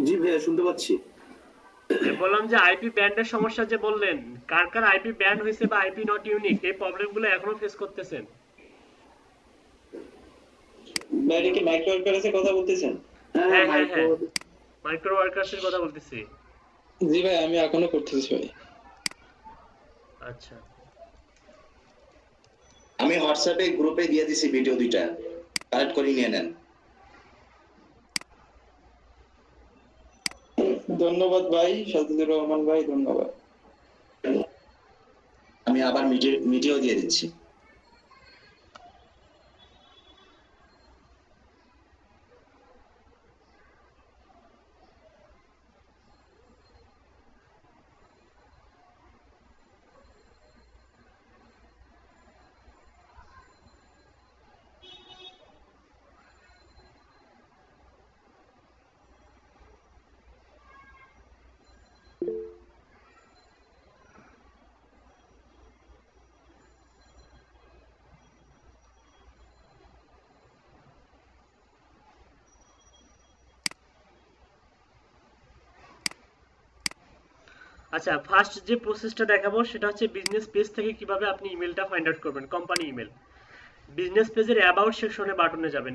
জি ভাইয়া শুনতে পাচ্ছি। বললাম যে আইপি ব্যান্ডের সমস্যা যে বললেন, কার কার আইপি ব্যান্ড হয়েছে বা আইপি নট ইউনিক, এই প্রবলেমগুলো এখনো ফেস করতেছেন? বাইরে কি মাইক্রো ওয়ার্কারের কথা বলতেছেন? হ্যাঁ হ্যাঁ হ্যাঁ হ্যাঁ মাইক্রো। হ্যাঁ, মাইক্রো ওয়ার্কার্সের কথা বলতেছি। জি ভাই, আমি এখনো করতেছি ভাই। আচ্ছা আমি হোয়াটসঅ্যাপে গ্রুপে দিয়ে দিছি ভিডিও দুইটা, কালেক্ট করে নিয়ে নেন। ধন্যবাদ ভাই সাজিদুর রহমান ভাই, ধন্যবাদ। আমি আবার মিটিও দিয়ে দিচ্ছি। আচ্ছা, ফার্স্ট যে প্রসেসটা দেখাবো সেটা হচ্ছে বিজনেস পেজ থেকে কিভাবে আপনি ইমেলটা ফাইন্ড আউট করবেন, কোম্পানি ইমেল। বিজনেস পেজের অ্যাবাউট সেকশনে বাটনে যাবেন,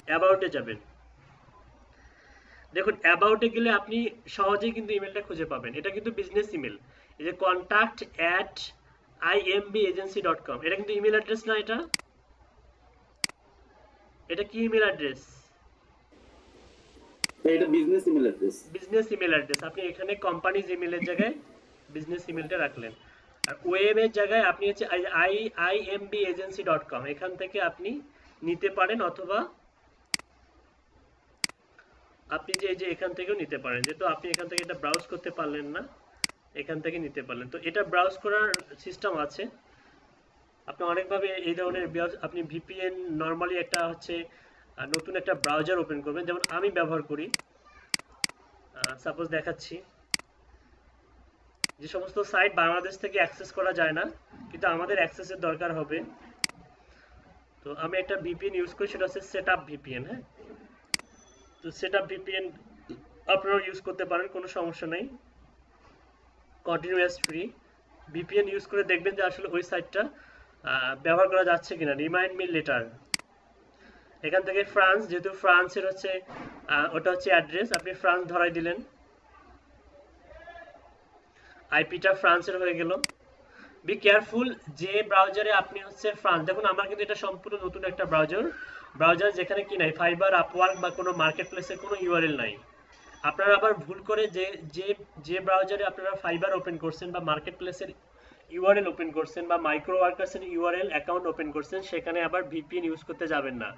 অ্যাবাউটে যাবেন। দেখুন অ্যাবাউটে গেলে আপনি সহজেই কিন্তু ইমেলটা খুঁজে পাবেন। এটা কিন্তু বিজনেস ইমেল। এই যে contact@imbagency.com, এটা কিন্তু ইমেল অ্যাড্রেস না? এটা এটা কি ইমেল অ্যাড্রেস? এটা business email address. Business email address. আপনি এখানে কোম্পানিজ ইমেলের জায়গায় বিজনেস ইমেলটা রাখলেন। আর ওয়েবের জায়গায় আপনি হচ্ছে imbagency.com, এখান থেকে আপনি নিতে পারেন, অথবা আপনি যে এই যে এখান থেকেও নিতে পারেন, যেহেতু আপনি এখান থেকে এটা ব্রাউজ করতে পারলেন না, এখান থেকে নিতে পারলেন। তো এটা ব্রাউজ করার সিস্টেম আছে। আপনি অনেকভাবে এই ধরনের আপনি ভিপিএন নর্মালি একটা হচ্ছে নতুন একটা ব্রাউজার ওপেন করবেন, যেমন আমি ব্যবহার করি। সাপোজ দেখাচ্ছি, যে সমস্ত সাইট বাংলাদেশ থেকে অ্যাক্সেস করা যায় না কিন্তু আমাদের অ্যাক্সেসের দরকার হবে, তো আমি একটা ভিপিএন ইউজ করি, সেটা হচ্ছে সেটআপ ভিপিএন। হ্যাঁ, তো সেটআপ ভিপিএন আপনারাও ইউজ করতে পারেন, কোনো সমস্যা নেই, কন্টিনিউয়াস ফ্রি। ভিপিএন ইউজ করে দেখবেন যে আসলে ওই সাইটটা ব্যবহার করা যাচ্ছে কিনা। রিমাইন্ড মি লেটার, এখান থেকে ফ্রান্স, যেহেতু ফ্রান্সের হচ্ছে ওটা হচ্ছে অ্যাড্রেস, আপনি ফ্রান্স ধরাই দিলেন, আইপিটা ফ্রান্সের হয়ে গেল। বি কেয়ারফুল, যে ব্রাউজারে আপনি হচ্ছে ফ্রান্স, দেখুন আমার কিন্তু এটা সম্পূর্ণ নতুন একটা ব্রাউজার যেখানে কি নাই, ফাইবার, আপওয়ার্ক বা কোনো মার্কেট প্লেসের কোনো ইউআরএল নাই। আপনারা আবার ভুল করে যে যে যে ব্রাউজারে আপনারা ফাইবার ওপেন করছেন বা মার্কেট প্লেসের ইউআরএল ওপেন করছেন বা মাইক্রো ওয়ার্কার্সের ইউআরএল অ্যাকাউন্ট ওপেন করছেন, সেখানে আবার ভিপিএন ইউজ করতে যাবেন না।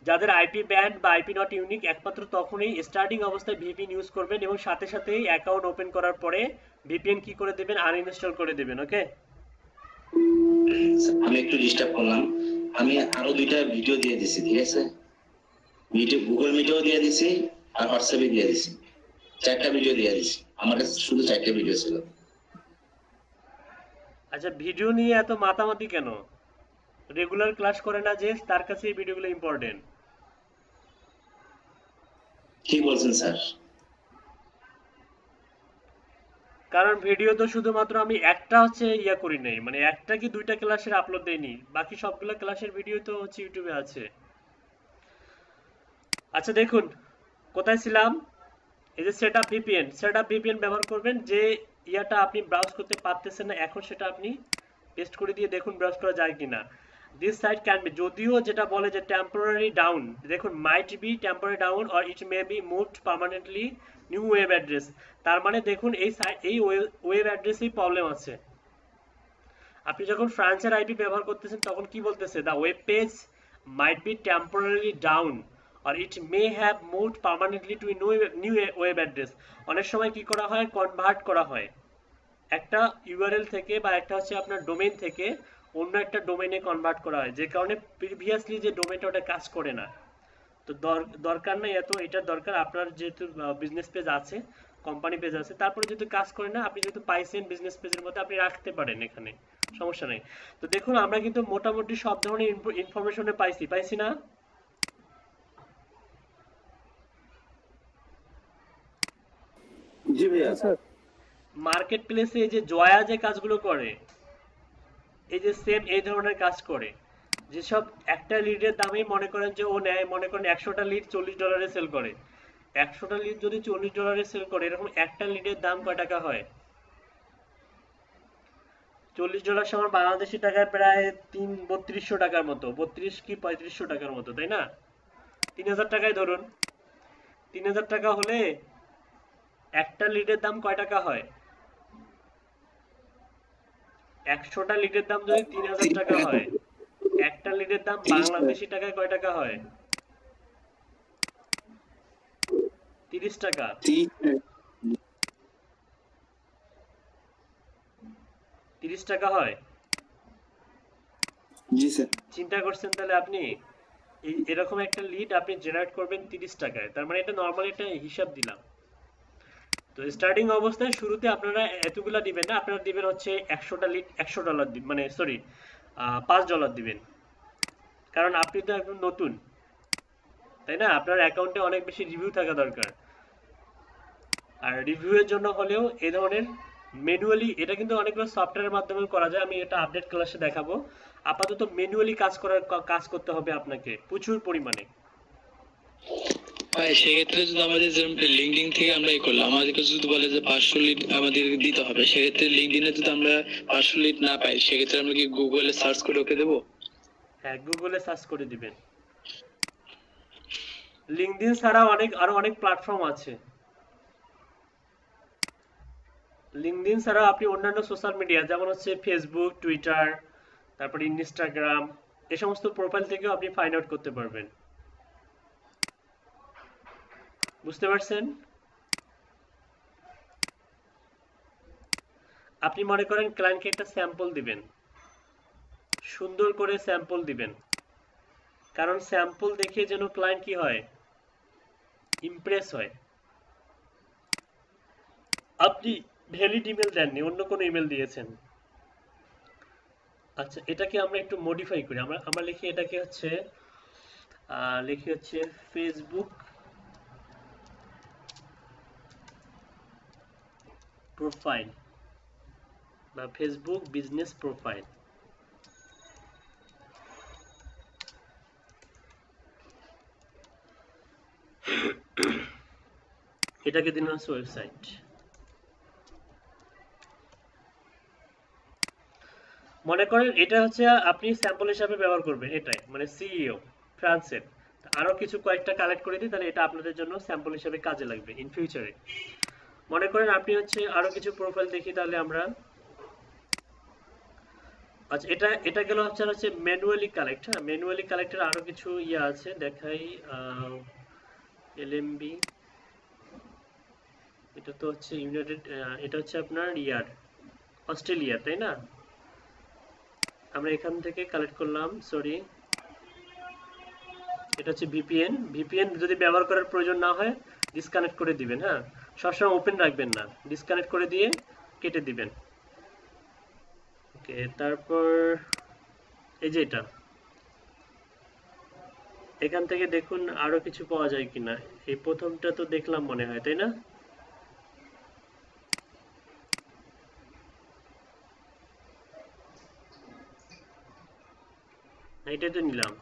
যাদের আইপি ব্যান্ড বা আইপি নট ইউনিক, একমাত্র তখনই স্টার্টিং অবস্থায় ভিপিএন ইউজ করবেন এবং সাথে সাথেই অ্যাকাউন্ট ওপেন করার পরে ভিপিএন কি করে দেবেন, আনইনস্টল করে দেবেন। ওকে, আমি একটু ডিস্টার্ব করলাম, আমি আরো দুইটা ভিডিও দিয়ে দিছি, ঠিক আছে? ভিডিও গুগল মিটেও দিয়ে দিছি আর হোয়াটসঅ্যাপে দিয়ে দিছি, 4টা ভিডিও দিয়ে দিছি। আমার কাছে শুধু 4টা ভিডিও ছিল। আচ্ছা, ভিডিও নিয়ে এত মাতামাতি কেন? রেগুলার ক্লাস করে না যে, তার কাছে এই ভিডিওগুলো ইম্পর্টেন্ট। কি বলছেন স্যার? কারণ ভিডিও তো শুধুমাত্র আমি একটা হচ্ছে ইয়া করি নাই, মানে একটা কি দুইটা ক্লাসের আপলোড দেইনি, বাকি সবগুলো ক্লাসের ভিডিও তো হচ্ছে ইউটিউবে আছে। আচ্ছা দেখুন, কোথায় ছিলাম? এই যে সেটআপ ভিপিএন ব্যবহার করবেন। যে ইয়াটা আপনি ব্রাউজ করতে পারতেছেন না এখন, সেটা আপনি পেস্ট করে দিয়ে দেখুন ব্রাউজ করা যায় কিনা। দিস সাইট ক্যান বি, যদিও যেটা বলে যে টেম্পোরারি ডাউন, দেখুন might be temporary down or it may be moved permanently new web address. তার মানে দেখুন এই ওয়েব অ্যাড্রেসেই প্রবলেম আছে। আপনি যখন ফ্রান্সের আইপি ব্যবহার করতেছেন তখন কি বলতেছে, the web page might be temporary down or it may have moved permanently to a new web address। অনেক সময় কি করা হয়, কনভার্ট করা হয় একটা ইউআরএল থেকে বা একটা হচ্ছে আপনার ডোমেইন থেকে অন্য একটা ডোমেইনে কনভার্ট করা হয়, যে কারণে প্রিভিয়াসলি যে ডোমেইনটা ওটা কাজ করে না। তো দরকার নেই এত, এটার দরকার আপনার যেহেতু বিজনেস পেজ আছে, কোম্পানি পেজ আছে, তারপরে যদি কাজ করে না, আপনি যেহেতু পাইছেন বিজনেস পেজের মধ্যে, আপনি রাখতে পারেন, এখানে সমস্যা নেই। তো দেখুন আমরা কিন্তু মোটামুটি সব ধরনের ইনফরমেশনে পাইছি না? জি ভাইয়া। মার্কেট প্লেসে এই যে জয়া যে কাজগুলো করে, এই যে সেম এই ধরনের কাজ করে, যেসব একটা লিডের দামেই মনে করেন যে ও নেয়, মনে করেন 100টা লিড $40 সেল করে, 100টা লিড যদি $40 সেল করে, এরকম একটা লিডের দাম কয় টাকা হয়? $40 সমান বাংলাদেশি টাকায় প্রায় 3200 টাকার মতো, 32 কি 3500 টাকার মতো, তাই না? 3000 টাকায় ধরুন, 3000 টাকা হলে একটা লিডের দাম কয় টাকা হয়? 100টা লিডের দাম যদি 3000 টাকা হয়, একটা লিডের দাম বাংলাদেশি টাকায় কয় টাকা হয়? 30 টাকা। 30 টাকা হয়। জি স্যার। চিন্তা করছেন তাহলে আপনি এরকম একটা লিড আপনি জেনারেট করবেন 30 টাকায়, তার মানে এটা নর্মালি একটা হিসাব দিলাম। তো স্টার্টিং অবস্থায় শুরুতে আপনারা এতগুলা দিবেন না, আপনারা দিবেন হচ্ছে 100টা লিড $100 মানে সরি $5 দিবেন, কারণ আপনি তো একদম নতুন, তাই না? আপনার অ্যাকাউন্টে অনেক বেশি রিভিউ থাকা দরকার। আর রিভিউয়ের জন্য হলেও এই ধরনের ম্যানুয়ালি, এটা কিন্তু অনেকগুলো সফটওয়্যারের মাধ্যমে করা যায়, আমি এটা আপডেট ক্লাসে দেখাবো। আপাতত ম্যানুয়ালি কাজ করতে হবে আপনাকে প্রচুর পরিমাণে। ভাই সেক্ষেত্রে যদি আমাদের লিঙ্কডিন থেকে আমরা করলাম, আমাদেরকে যদি বলে যে 500 লিড আমাদের দিতে হবে, সেক্ষেত্রে লিঙ্কডিনে যদি আমরা 500 লিড না পাই, সেক্ষেত্রে আমরা কি গুগলে সার্চ করে ওকে দেবো? হ্যাঁ, গুগলে সার্চ করে দিবেন। লিঙ্কডইন ছাড়া আরো অনেক প্ল্যাটফর্ম আছে। লিঙ্কডইন ছাড়া আপনি অন্যান্য সোশ্যাল মিডিয়া যেমন হচ্ছে ফেসবুক, টুইটার, তারপরে ইনস্টাগ্রাম, এই সমস্ত প্রোফাইল থেকেও আপনি ফাইন্ড আউট করতে পারবেন। বুঝতে পারছেন? আপনি মনে করেন ক্লায়েন্টকে একটা স্যাম্পল দিবেন, সুন্দর করে স্যাম্পল দিবেন, কারণ স্যাম্পল দেখে যেন ক্লায়েন্ট কি হয়, ইমপ্রেস হয়। আপনি ভ্যালিড ইমেল দেননি, অন্য কোনো ইমেল দিয়েছেন। আচ্ছা, এটাকে আমরা একটু মডিফাই করি, আমরা লিখি এটাকে হচ্ছে ফেসবুক প্রোফাইল বা ফেসবুক বিজনেস প্রোফাইল। এটাকে দিন হচ্ছে ওয়েবসাইট। মনে করেন এটা হচ্ছে আপনি স্যাম্পল হিসাবে ব্যবহার করবেন, এটাই মানে সিইও ফ্রান্সের। আরো কিছু কয়েকটা কালেক্ট করে দিই, তাহলে এটা আপনাদের জন্য স্যাম্পল হিসাবে কাজে লাগবে ইন ফিউচারে। মনে করেন আপনি হচ্ছে আরো কিছু প্রোফাইল দেখি, তাহলে আমরা আচ্ছা এটা গেল হচ্ছে ম্যানুয়ালি কালেক্ট। হ্যাঁ, ম্যানুয়ালি কালেক্টের আরো কিছু ইয়ে আছে, দেখাই। এলএমবি, এটা তো হচ্ছে ইউনাইটেড, এটা হচ্ছে আপনার অস্ট্রেলিয়া, তাই না? আমরা এখান থেকে কালেক্ট করলাম, সরি, এটা হচ্ছে ভিপিএন যদি ব্যবহার করার প্রয়োজন না হয় ডিসকানেক্ট করে দিবেন। হ্যাঁ, সবসময় ওপেন রাখবেন না, ডিসকানেক্ট করে দিয়ে কেটে দিবেন। ওকে, তারপর এই যে এটা, এখান থেকে দেখুন আরো কিছু পাওয়া যায় কিনা। এই প্রথমটা তো দেখলাম মনে হয়, তাই না? এটাই তো নিলাম।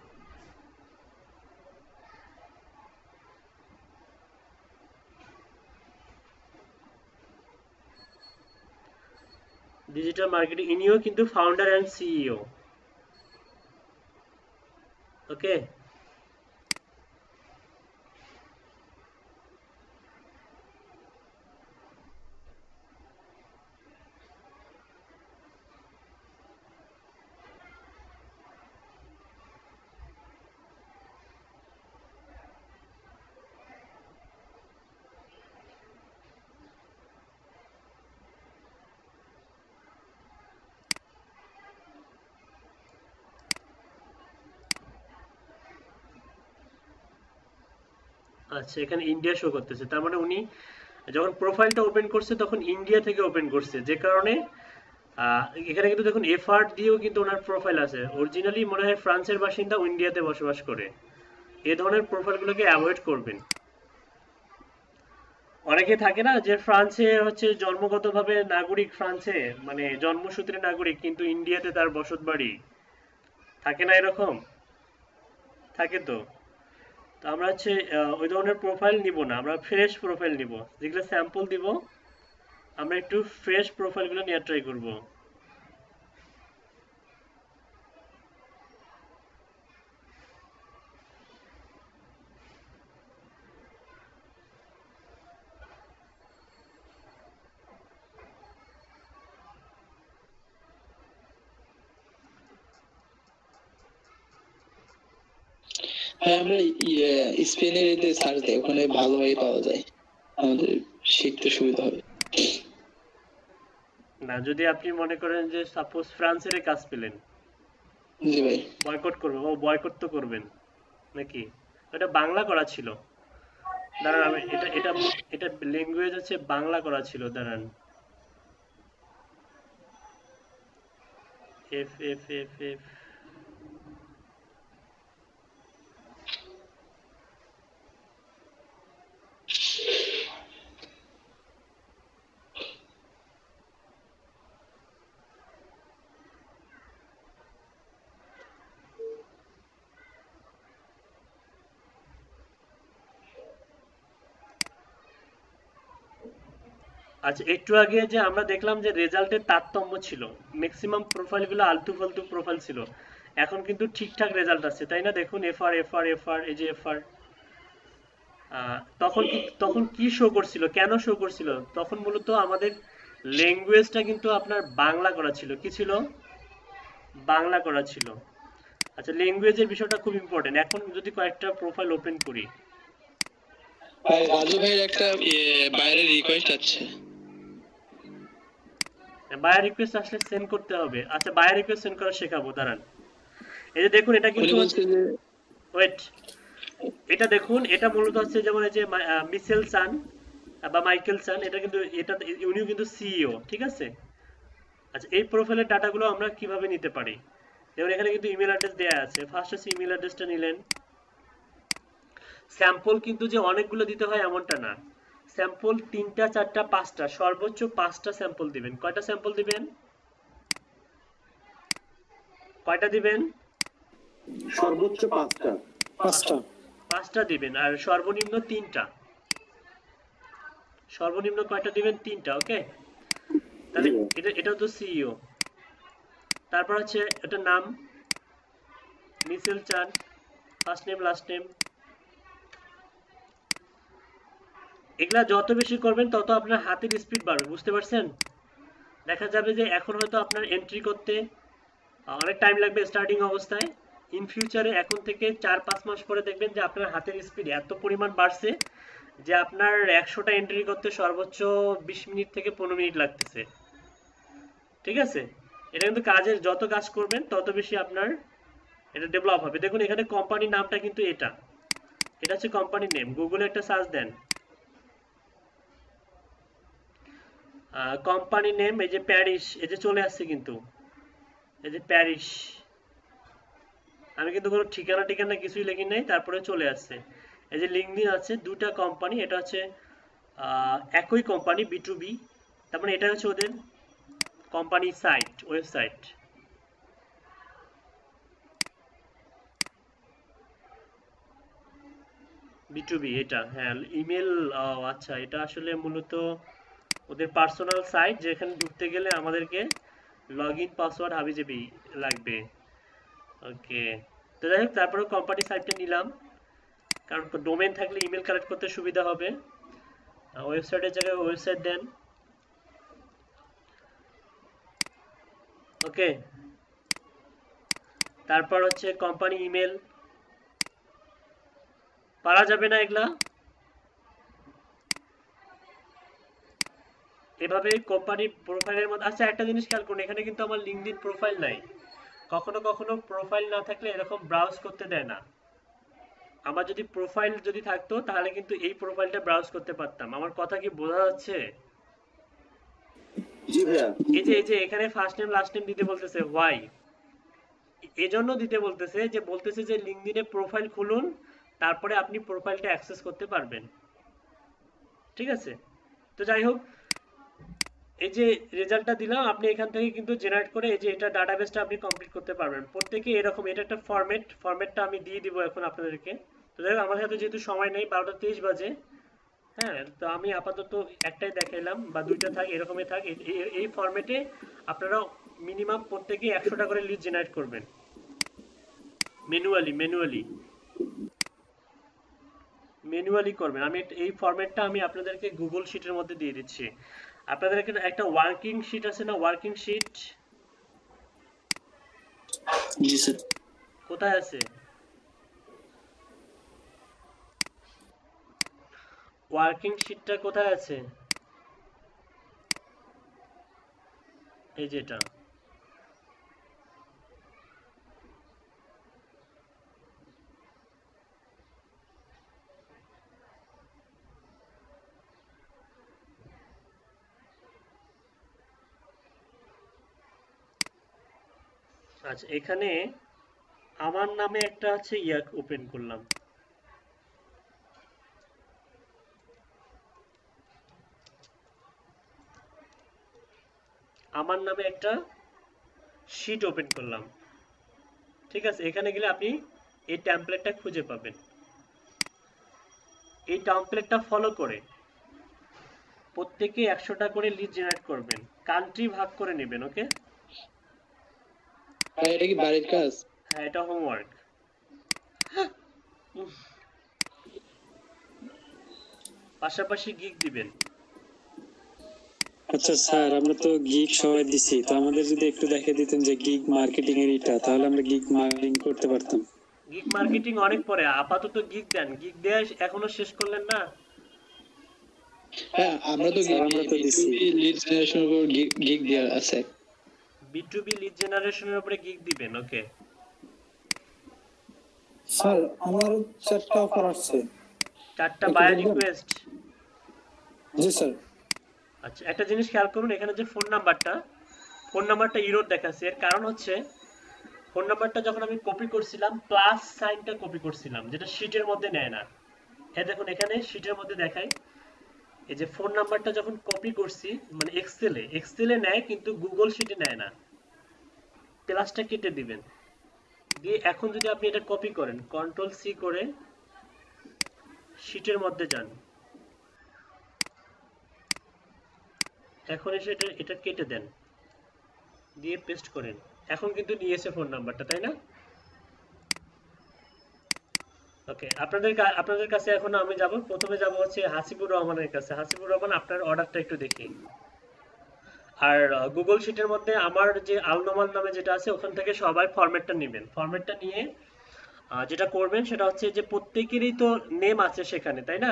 ডিজিটাল মার্কেটিং, ইনিও কিন্তু ফাউন্ডার এন্ড সিইও। ওকে, আচ্ছা, এখানে ইন্ডিয়া শো করতেছে, তার মানে উনি যখন প্রোফাইলটা ওপেন করছে তখন ইন্ডিয়া থেকে ওপেন করছে, যে কারণে এখানে কিন্তু দেখুন এফআর দিয়েও কিন্তু ওনার প্রোফাইল আছে। অরিজিনালি মনে হয় ফ্রান্সের বাসিন্দা, ইন্ডিয়াতে বসবাস করে। এই ধরনের প্রোফাইলগুলোকে অ্যাভয়েড করবেন। অনেকে থাকে না যে ফ্রান্সে হচ্ছে জন্মগতভাবে নাগরিক, ফ্রান্সে মানে জন্মসূত্রে নাগরিক, কিন্তু ইন্ডিয়াতে তার বসতবাড়ি, থাকে না এরকম? থাকে তো। তো আমরা হচ্ছে ওই ধরনের প্রোফাইল নিব না, আমরা ফ্রেশ প্রোফাইল নিব, যেগুলো স্যাম্পল দিব। আমরা একটু ফ্রেশ প্রোফাইলগুলো নিয়ে ট্রাই করব। হ্যাঁ, আমরা স্পেনের এতে সার্চ দেই, ওখানে ভালোভাবে পাওয়া যায়, আমাদের শিখতে সুবিধা হবে। না, যদি আপনি মনে করেন যে সাপোজ ফ্রান্সের কাজ পেলেন, জি ভাই। বয়কট করবেন, ও বয়কট তো করবেন নাকি? এটা বাংলা করা ছিল। দাঁড়ান, আমি এটা এটা এটা ল্যাঙ্গুয়েজ হচ্ছে বাংলা করা ছিল, দাঁড়ান। এফ এফ এফ এফ আচ্ছা, একটু আগে যে আমরা দেখলাম যে রেজাল্টের তারতম্য ছিল, ম্যাক্সিমাম প্রোফাইলগুলো আলতু ফালতু প্রোফাইল ছিল, এখন কিন্তু ঠিকঠাক রেজাল্ট আসছে, তাই না? দেখুন এফআর এফআর এফআর, এই যে এফআর। তখন কি শো করছিল, কেন শো করছিল? তখন মূলত আমাদের ল্যাঙ্গুয়েজটা কিন্তু আপনার বাংলা করা ছিল। কি ছিল? বাংলা করা ছিল। আচ্ছা, ল্যাঙ্গুয়েজের বিষয়টা খুব ইম্পর্টেন্ট। এখন যদি কয়েকটা প্রোফাইল ওপেন করি, ভাই রাজু ভাইয়ের একটা বাইরের রিকোয়েস্ট আছে। বায়ার রিকোয়েস্ট আসলে সেন্ড করতে হবে। আচ্ছা, বায়ার রিকোয়েস্ট সেন্ড করা শেখাবো, দাঁড়ান। এই যে দেখুন, এটা উনি কিন্তু বলছে যে ওয়েট, এটা দেখুন, এটা মূলত হচ্ছে যেমন এই যে মিশেল চান বা মাইকেল চান, এটা কিন্তু এটা উনিও কিন্তু সিইও, ঠিক আছে? আচ্ছা, এই প্রোফাইলের ডাটাগুলো আমরা কিভাবে নিতে পারি? যেমন এখানে কিন্তু ইমেল অ্যাড্রেস দেয়া আছে। ফার্স্ট হচ্ছে ইমেল অ্যাড্রেসটা নিলেন। স্যাম্পল কিন্তু যে অনেকগুলো দিতে হয় এমনটা না। স্যাম্পল 3টা 4টা 5টা, সর্বোচ্চ 5টা স্যাম্পল দিবেন। কয়টা স্যাম্পল দিবেন? কয়টা দিবেন? সর্বোচ্চ 5টা। 5টা দিবেন, আর সর্বনিম্ন 3টা। সর্বনিম্ন কয়টা দিবেন? 3টা। ওকে, তাহলে এটাও তো সিইও। তারপর হচ্ছে এটা নাম মিশেল চান, ফার্স্ট নেম লাস্ট নেম। এগুলা যত বেশি করবেন তত আপনার হাতের স্পিড বাড়বে, বুঝতে পারছেন? দেখা যাবে যে এখন হয়তো আপনার এন্ট্রি করতে অনেক টাইম লাগবে স্টার্টিং অবস্থায়। ইন ফিউচারে এখন থেকে 4-5 মাস পরে দেখবেন যে আপনার হাতের স্পিড এত পরিমাণ বাড়ছে যে আপনার 100টা এন্ট্রি করতে সর্বোচ্চ 20 মিনিট থেকে 15 মিনিট লাগতেছে। ঠিক আছে? এটা কিন্তু কাজের, যত কাজ করবেন তত বেশি আপনার এটা ডেভেলপ হবে। দেখুন এখানে কোম্পানির নামটা কিন্তু এটা হচ্ছে কোম্পানির নেম। গুগলে একটা সার্চ দেন, কোম্পানি নেম, এই যে প্যারিস, এই যে চলে আসছে কিন্তু, এই যে প্যারিস। আমি কিন্তু কোনো ঠিকানা কিছুই লিখি নাই, তারপরে চলে আসছে। এই যে লিঙ্কডিন আছে, দুটা কোম্পানি, এটা হচ্ছে একই কোম্পানি B2B, তার মানে এটা হচ্ছে ওদের কোম্পানি সাইট, ওয়েবসাইট। B2B এটা, হ্যাঁ, ইমেল। আচ্ছা, এটা আসলে মূলত ওদের পার্সোনাল সাইট, যেখানে ঢুকতে গেলে আমাদেরকে লগইন পাসওয়ার্ড হাবিজাবি লাগবে। ওকে, তো যাই হোক, তারপরে কোম্পানি সাইটটা নিলাম, কারণ ডোমেন থাকলে ইমেল কালেক্ট করতে সুবিধা হবে। ওয়েবসাইটের জায়গায় ওয়েবসাইট দেন। ওকে, তারপর হচ্ছে কোম্পানি ইমেল। পারা যাবে না এগুলা? এভাবে কোম্পানি প্রোফাইলের মধ্যে। আচ্ছা, একটা জিনিস খেয়াল করুন, এখানে কিন্তু আমার লিঙ্কডইন প্রোফাইল নাই। কখনো কখনো প্রোফাইল না থাকলে এরকম ব্রাউজ করতে দেয় না। আমার যদি প্রোফাইল যদি থাকতো তাহলে কিন্তু এই প্রোফাইলটা ব্রাউজ করতে পারতাম। আমার কথা কি বোঝা যাচ্ছে? জি ভাইয়া। এই যে এখানে ফার্স্ট নেম লাস্ট নেম দিতে বলতেছে, হোয়াই? এজন্য দিতে বলতেছে যে লিঙ্কডইনে প্রোফাইল খুলুন, তারপরে আপনি প্রোফাইলটা অ্যাক্সেস করতে পারবেন। ঠিক ঠিক আছে? তো যাই হোক, এই যে রেজাল্টটা দিলাম, আপনি এখান থেকে কিন্তু জেনারেট করে এই যে এটা ডাটাবেসটা আপনি কমপ্লিট করতে পারবেন প্রত্যেকে এরকম। এটা একটা ফরম্যাটটা আমি দিয়ে দিব এখন আপনাদেরকে। তো যাই হোক, আমার হাতে যেহেতু সময় নেই, 12:23 বাজে, হ্যাঁ, তো আমি আপাতত একটাই দেখাইলাম বা দুইটা থাক, এরকমই থাক। এই ফরম্যাটে আপনারা মিনিমাম প্রত্যেকে 100টা করে লিড জেনারেট করবেন ম্যানুয়ালি করবেন। আমি এই ফরম্যাটটা আমি আপনাদেরকে গুগল শিটের মধ্যে দিয়ে দিচ্ছি। আপনাদের এখানে একটা ওয়ার্কিং শিট আছে না, ওয়ার্কিং শিট জি স্যার। কোথায় আছে? ওয়ার্কিং শিটটা কোথায় আছে? এই যেটা, আচ্ছা এখানে আমার নামে একটা আছে ইয়াক ওপেন করলাম। আমার নামে একটা শিট ওপেন করলাম, ঠিক আছে? এখানে গেলে আপনি এই টেমপ্লেটটা খুঁজে পাবেন। এই টেমপ্লেটটা ফলো করে প্রত্যেকে 100টা করে লিড জেনারেট করবেন, কান্ট্রি ভাগ করে নেবেন। ওকে, ভাই এটা কি বাড়ির কাজ? হ্যাঁ, এটা হোমওয়ার্ক। পাশাপাশি গিগ দিবেন। আচ্ছা স্যার, আমরা তো গিগ সবাই দিছি, তো আমাদের যদি একটু দেখে দিতেন যে গিগ মার্কেটিং এর এটা, তাহলে আমরা গিগ মার্কেটিং করতে পারতাম। গিগ মার্কেটিং অনেক পরে, আপাতত গিগ দেন। গিগ দেয়া এখনো শেষ করলেন না? হ্যাঁ, আমরা তো দিছি। লিড জেনারেশনের উপর গিগ দেওয়া আছে। B2B লিড জেনারেশনের উপরে গিগ দিবেন। ওকে স্যার, আমার 4টা অফার আসছে। 4টা বায়ার রিকোয়েস্ট। জি স্যার। আচ্ছা, একটা জিনিস খেয়াল করুন, এখানে যে ফোন নাম্বারটা ইরর দেখাচ্ছে। এর কারণ হচ্ছে ফোন নাম্বারটা যখন আমি কপি করছিলাম, প্লাস সাইনটা কপি করছিলাম, যেটা শিটের মধ্যে নেয় না। এই দেখুন, এখানে শিটের মধ্যে দেখায়, এই যে ফোন নাম্বারটা যখন কপি করছি, মানে এক্সেলে নেয় কিন্তু গুগল শিটে নেয় না। প্লাসটা কেটে দিবেন, দিয়ে এখন যদি আপনি এটা কপি করেন, Ctrl+C করে শিটের মধ্যে যান, এখন এসে এটা কেটে দেন, দিয়ে পেস্ট করেন। এখন কিন্তু নিয়েছে ফোন নাম্বারটা, তাই না? ওকে, আপনাদের কাছে এখন আমি যাব, প্রথমে যাব হচ্ছে হাসিবুর রহমানের কাছে। হাসিবুর রহমান, আপনার অর্ডারটা একটু দেখি। আর গুগল শিটের মধ্যে আমার যে আলনোমাল নামে যেটা আছে, ওখান থেকে সবাই ফরম্যাটটা নেবেন। ফরম্যাটটা নিয়ে যেটা করবেন সেটা হচ্ছে যে প্রত্যেকেরই তো নেম আছে সেখানে, তাই না?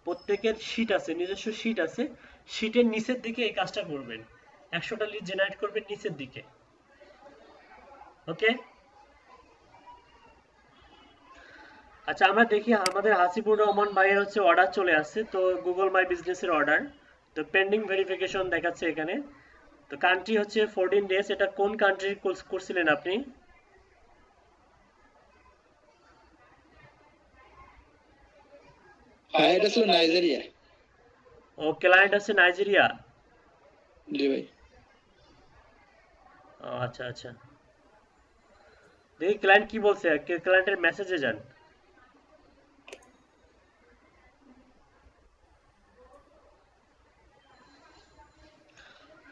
প্রত্যেকের শিট আছে, নিজস্ব শিট আছে। শিটের নিচের দিকে এই কাজটা করবেন, 100টা লিড জেনারেট করবেন নিচের দিকে। ওকে, আচ্ছা আমরা দেখি আমাদের হাসিবুর রহমান ভাইয়ের হচ্ছে অর্ডার চলে আসছে। তো গুগল মাই বিজনেসের অর্ডার, তো পেন্ডিং ভেরিফিকেশন দেখাচ্ছে এখানে। তো কান্ট্রি হচ্ছে 14 ডেজ। এটা কোন কান্ট্রি করছিলেন আপনি? হ্যাঁ, এটা ছিল নাইজেরিয়া। ও, ক্লায়েন্ট আছে নাইজেরিয়া। জি ভাই। ও আচ্ছা আচ্ছা, দেখি ক্লায়েন্ট কি বলছে, ক্লায়েন্টের মেসেজে যান।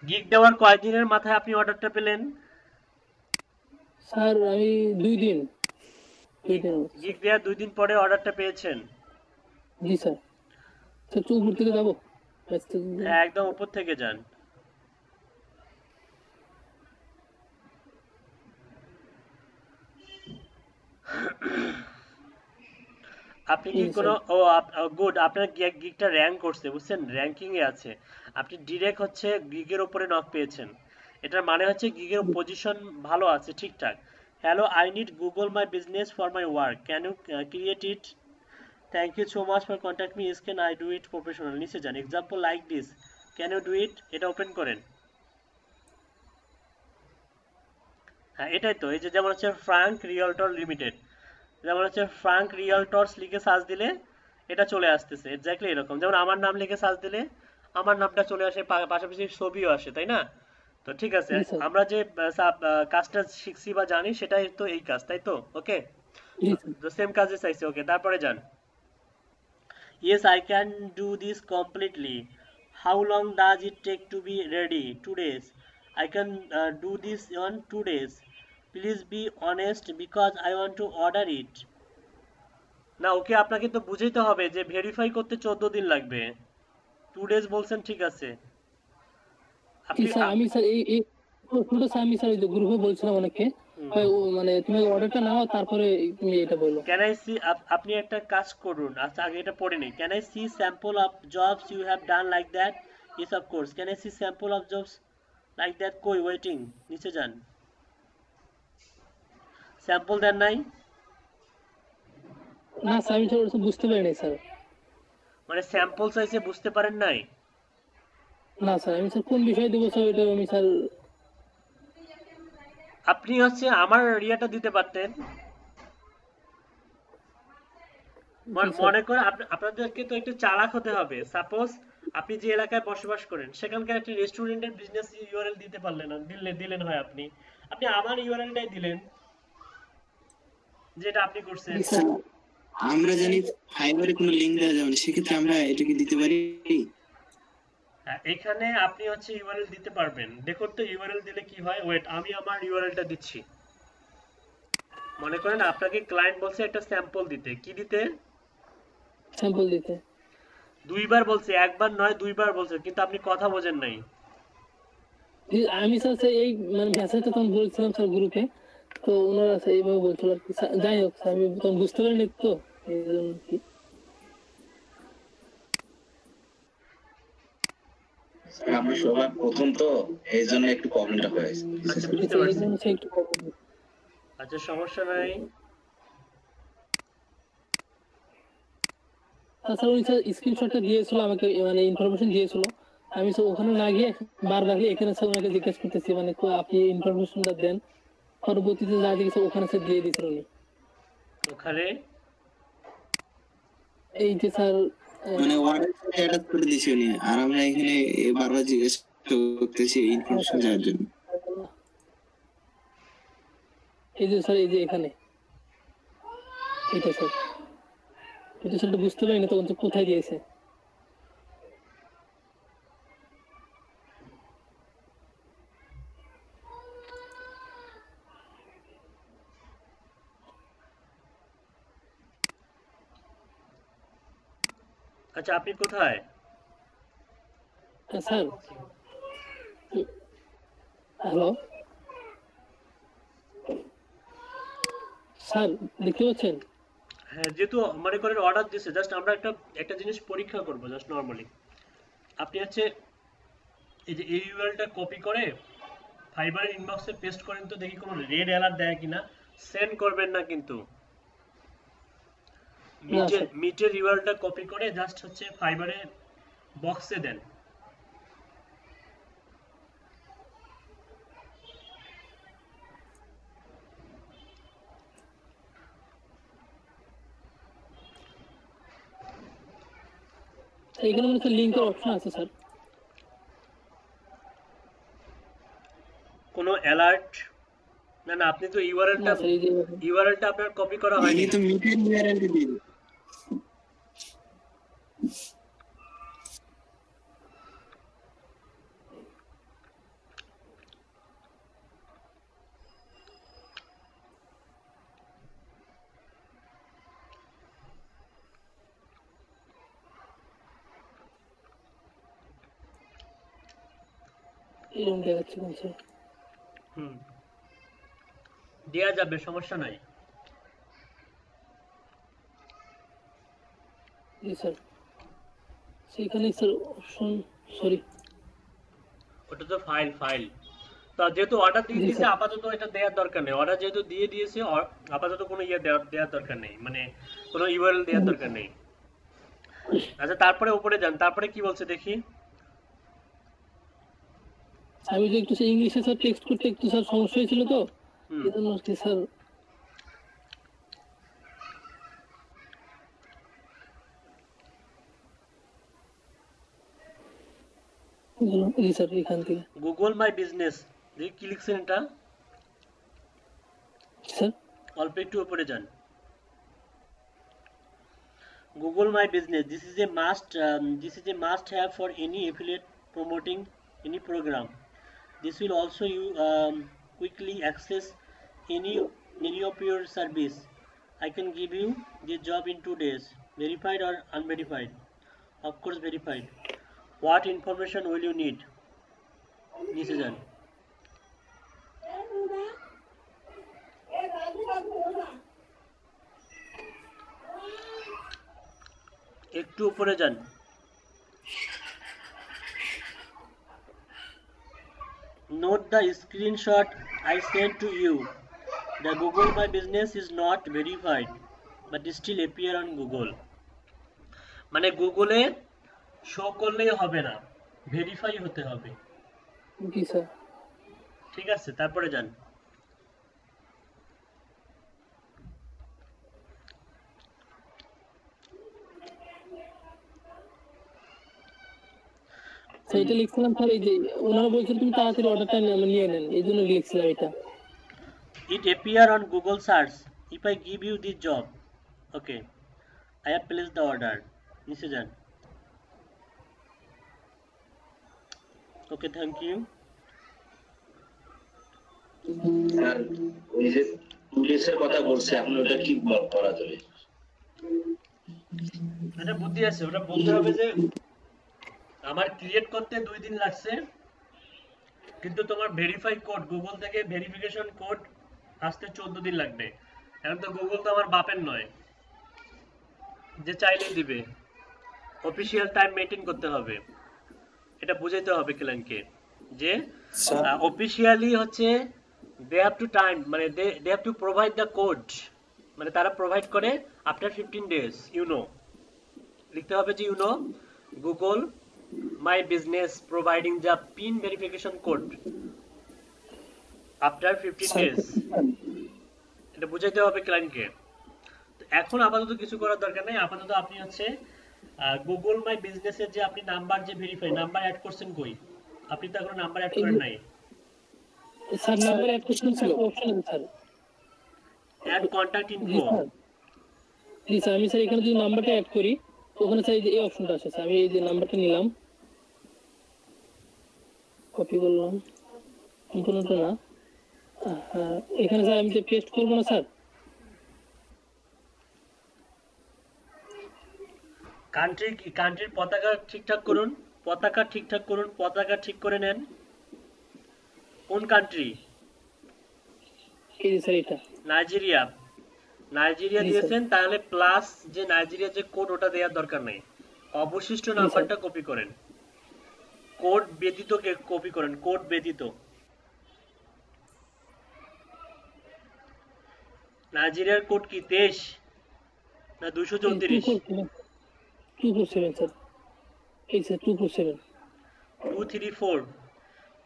গিগ দেওয়ার কয়দিনের মাথায় আপনি অর্ডারটা পেলেন? স্যার আমি 2 দিন। গিগ দেওয়ার 2 দিন পরে অর্ডারটা পেয়েছেন? জি স্যার। স্যার তো উপর থেকে যাবো? একদম উপর থেকে যান। আপনি কি কোনো গুড, আপনার গিগটা র্যাঙ্ক করছে, বুঝছেন? র্যাঙ্কিং এ আছে। আপনি ডিরেক্ট হচ্ছে গিগের উপরে নক পেয়েছেন। এটার মানে হচ্ছে গিগের পজিশন ভালো আছে, ঠিকঠাক। Hello, I need Google my business for my work, can you create it? Thank you so much for contact me, can I do it professional? নিচে যান, example like this, can you do it? এটা open করেন। হ্যাঁ এটাই তো, এই যে যেমন হচ্ছে ফ্রাঙ্ক রিয়েলটর লিমিটেড, যেমন হচ্ছে ফ্রাঙ্ক রিয়েলটরস লিখে সার্চ দিলে এটা চলে আসতেছে এক্স্যাক্টলি এরকম। যেমন আমার নাম লিখে সার্চ দিলে আমার নামটা চলে আসে, পাশাপাশি ছবিও আসে, তাই না? তো ঠিক আছে, জি স্যার। আমরা যে কাজটা শিখছি বা জানি সেটাই তো এই কাজ, তাই তো? ওকে, জি স্যার। তো সেম কাজে চাইছে। ওকে, তারপরে যান। Yes, I can do this completely. How long does it take to be ready? 2 days. I can do this on 2 days. Please be honest because I want to order it. না, ওকে আপনাকে তো বুঝাইতে হবে যে ভেরিফাই করতে 14 দিন লাগবে। 2 days বলছেন, ঠিক আছে। জি আপনি স্যার, আমি স্যার এই প্রশ্নটা স্যার আমি স্যার ওই যে গ্রুপে বলছিলাম অনেককে, ও মানে তুমি অর্ডারটা নাও তারপরে তুমি এটা বলো। ক্যান আই সি, আপনি একটা কাজ করুন। আচ্ছা, আগে এটা পড়ে নিই। Can I see sample of jobs you have done like that? Yes of course. Can I see sample of jobs like that? কই, ওয়েটিং, নিচে যান। স্যাম্পল দেন নাই? না স্যার আমি স্যার বুঝতে পারিনি স্যার। মানে স্যাম্পল চাইছে, বুঝতে পারেন নাই? না স্যার, আমি স্যার কোন বিষয় দেবো স্যার এটা আমি স্যার। আপনি হচ্ছে আমার ইয়েটা দিতে পারতেন। মনে করে আপনাদেরকে তো একটু চালাক হতে হবে। সাপোজ আপনি যে এলাকায় বসবাস করেন সেখানকার একটা রেস্টুরেন্টের বিজনেস ইউআরএল দিতে পারলেন না, দিলেন হয় আপনি আমার ইউআরএলটাই দিলেন, যেটা আপনি করছেন। আমরা জানি ফাইবারে কোনো লিংক দেওয়া যাবে না, সেক্ষেত্রে আমরা এটাকে দিতে পারি। হ্যাঁ, এখানে আপনি হচ্ছে ইউআরএল দিতে পারবেন। দেখুন তো ইউআরএল দিলে কি হয়। ওয়েট, আমি আমার ইউআরএলটা দিচ্ছি। মনে করেন আপনাকে ক্লায়েন্ট বলছে একটা স্যাম্পল দিতে। কি দিতে? স্যাম্পল দিতে। 2 বার বলছে, একবার নয় 2 বার বলছে, কিন্তু আপনি কথা বোঝেন নাই। আমি স্যার এই মানে মেসেজটা তখন বলছিলাম স্যার গ্রুপে, তো ওনারা স্যার এইভাবে বলছিল আর কি। যাই হোক স্যার, আমি তখন বুঝতে পারিনি তো এই জন্য কি। আমি সবার প্রথম তো, এই জন্য একটু প্রবলেমটা হয়েছে। আচ্ছা, বুঝতে এই পারছি। জন্য স্যার একটু problem। আচ্ছা, সমস্যা নাই। তাছাড়া উনি স্যার স্ক্রিনশটটা দিয়েছিল আমাকে, মানে ইনফরমেশন দিয়েছিল। আমি স্যার ওখানে না গিয়ে বারবার এখানে স্যার ওনাকে জিজ্ঞেস করতেছি, মানে আপনি ইনফরমেশনটা দেন। পরবর্তীতে যা জিজ্ঞেস ওখানে স্যার দিয়ে দিয়েছিল উনি। ওখানে এই যে স্যার মানে অর্ডার অ্যাটাচ করে দিয়েছি উনি, আর আমরা এখানে বারবার জিজ্ঞেস করতেছি ইনফরমেশন জানার জন্য। এই যে স্যার, এই যে এখানে এটা স্যার, এটা স্যার বুঝতে পারিনি তখন যে কোথায় দিয়েছে। আচ্ছা, আপনি কোথায়? স্যার হ্যালো স্যার, দেখতে পাচ্ছেন? হ্যাঁ, যেহেতু মনে করেন অর্ডার দিয়েছে, জাস্ট আমরা একটা জিনিস পরীক্ষা করব জাস্ট নরমালি। আপনি হচ্ছে এই যে এই ইউআরএলটা কপি করে ফাইবারের ইনবক্সে পেস্ট করেন তো, দেখি কোনো রেড অ্যালার্ট দেয় কিনা। সেন্ড করবেন না কিন্তু। মিটের ইউআরএলটা কপি করে জাস্ট হচ্ছে ফাইবারের বক্সে দেন। এখানে মনে হচ্ছে লিংকের অপশন আছে স্যার। কোনো অ্যালার্ট? না না, আপনি তো ইউআরএলটা আপনার কপি করা হয়নি। তো মিটের ইউআরএল দিয়ে দিন। এরকম দেখাচ্ছে কোন স্যার? দেয়া যাবে, সমস্যা নাই। জি স্যার, সেখানে স্যার অপশন, সরি ওটা তো ফাইল। তা যেহেতু অর্ডার দিয়ে দিয়েছে, আপাতত এটা দেওয়ার দরকার নেই। অর্ডার যেহেতু দিয়ে দিয়েছে, আপাতত কোনো দেওয়ার দরকার নেই, মানে কোনো ইউআরএল দেওয়ার দরকার নেই। আচ্ছা, তারপরে উপরে যান। তারপরে কি বলছে দেখি। আমি যে একটু ইংলিশে স্যার টেক্সট করতে একটু স্যার সমস্যা হয়েছিল, তো এই জন্য কি স্যার। জি স্যার এখান থেকে গুগল মাই বিজনেস দেখি কি লিখছেন এটা, স্যার অল্প একটু উপরে যান। Google My Business. This is a must have for any affiliate promoting any program. This will also you quickly access any of your service. I can give you the job in 2 days, verified or unverified. Of course verified. What information will you need? নিচে যান। একটু উপরে যান। Note the screenshot I sent to you. The Google My Business is not verified but still appear on Google. মানে গুগলে show করলেই হবে না, ভেরিফাই হতে হবে। জি স্যার ঠিক আছে, তারপরে যান। স্যার এটা লিখছিলাম স্যার, এই যে ওনারা বলছেন তুমি তাড়াতাড়ি অর্ডারটা নিয়ে নেন, এই জন্য লিখছিলাম এটা। It appear on Google search if I give you this job. Okay, I have placed the order. নিচে যান। Okay, thank you. স্যার ওই যে 2 ডেজের কথা বলছে, এখন ওটা কি করা যাবে? এটা বুদ্ধি আছে, ওটা বলতে হবে যে আমার ক্রিয়েট করতে 2 দিন লাগছে, কিন্তু তোমার ভেরিফাই কোড, গুগল থেকে ভেরিফিকেশন কোড আসতে 14 দিন লাগবে। এখন তো গুগল তো আমার বাপের নয় যে চাইলেই দিবে, অফিসিয়াল টাইম মেইনটেইন করতে হবে। এটা বুঝাইতে হবে ক্লায়েন্টকে যে অফিসিয়ালি হচ্ছে দে হ্যাভ টু টাইম, মানে they have to provide the code, মানে তারা প্রোভাইড করে আফটার 15 ডেজ। লিখতে হবে যে Google my business providing the pin verification code after 15 days. এটা বুঝাইতে হবে ক্লায়েন্টকে। এখন আপাতত কিছু করার দরকার নেই, আপাতত আপনি হচ্ছে গুগল মাই বিজনেসের যে আপনি নাম্বার যে ভেরিফাই, নাম্বার অ্যাড করছেন কই? আপনি তো এখনো নাম্বার অ্যাড করেন নাই। স্যার নাম্বার অ্যাড করছেন স্যার, অপশন আছে স্যার, অ্যাড কন্টাক্ট ইনফো। জি স্যার আমি স্যার এখানে যদি নাম্বারটা অ্যাড করি, ওখানে স্যার এই যে এই অপশনটা আছে স্যার, আমি এই যে নাম্বারটা নিলাম, কপি করলাম, সম্পূর্ণটা না, এখানে স্যার আমি যে পেস্ট করবো না স্যার, কান্ট্রির পতাকা ঠিকঠাক করুন, পতাকা ঠিকঠাক করুন, পতাকা ঠিক করে নেন। কোন কান্ট্রি? এই যে স্যার এটা নাইজেরিয়া। নাইজেরিয়া দিয়েছেন, তাহলে প্লাস যে নাইজেরিয়া যে কোড ওটা দেওয়ার দরকার নেই, অবশিষ্ট নাম্বারটা কপি করেন, কোড ব্যতীত কপি করেন, কোড ব্যতীত। নাইজেরিয়ার কোড কি 23 না 234? 247 স্যার, এই স্যার 247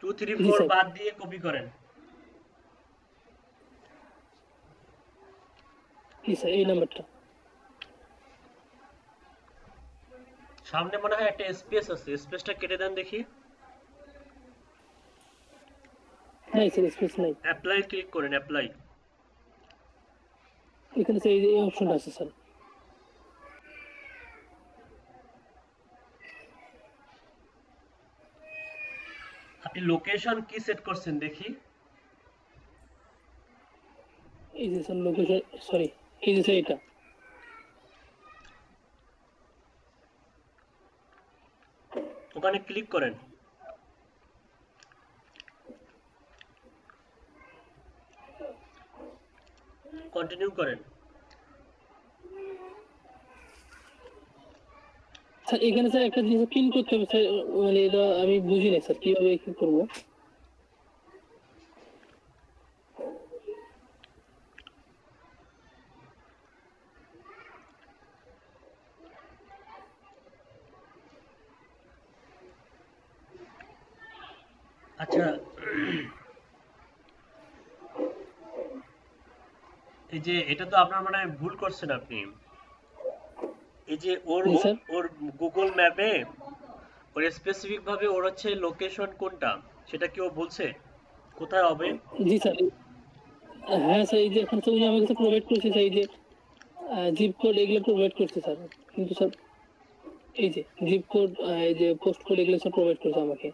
234 বাদ দিয়ে কপি করেন। জি স্যার এই নাম্বারটা, সামনে মনে হয় একটা স্পেস আছে, স্পেসটা কেটে দেন দেখি। নাই স্যার স্পেস নাই, অ্যাপ্লাই ক্লিক করেন, অ্যাপ্লাই। এখানে স্যার এই অপশনটা আছে স্যার, আপনি লোকেশন কি সেট করছেন দেখি। এই যে স্যার লোকেশন, সরি এই যে স্যার এটা, ওখানে ক্লিক করেন, কন্টিনিউ করেন। স্যার এখানে স্যার একটা জিনিস পিন করতে হবে স্যার, মানে এটা আমি বুঝি না স্যার কিভাবে কি করবো। আচ্ছা, এই যে এটা তো আপনার মানে ভুল করছেন আপনি। এই যে ওর গুগল ম্যাপে ওর স্পেসিফিক ভাবে ওর হচ্ছে লোকেশন কোনটা সেটা কি ও বলছে কোথায় হবে? জি স্যার, হ্যাঁ স্যার, এই যে এখন তো উনি আমার কাছে প্রোভাইড করছে স্যার, এই যে জিপ কোড এগুলো প্রোভাইড করছে স্যার, কিন্তু স্যার এই যে জিপ কোড, এই যে পোস্ট কোড এগুলো স্যার প্রোভাইড করছে আমাকে।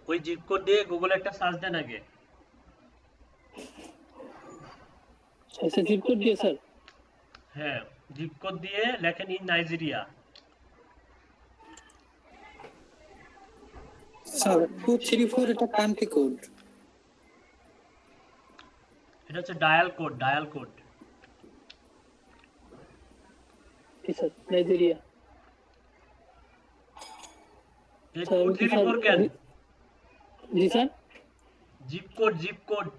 ওই জিপ কোড দিয়ে গুগলে একটা সার্চ দেন আগে। স্যার জিপ কোড দিয়ে স্যার? হ্যাঁ, জিপ কোড দিয়ে লেখেন ইন নাইজেরিয়া। স্যার 234 এটা কান্ট্রি কোড। এটা হচ্ছে ডায়াল কোড, ডায়াল কোড। জি স্যার, নাইজেরিয়া। এই স্যার, আমি কি 234 কেন? জি sir, zip code, zip code,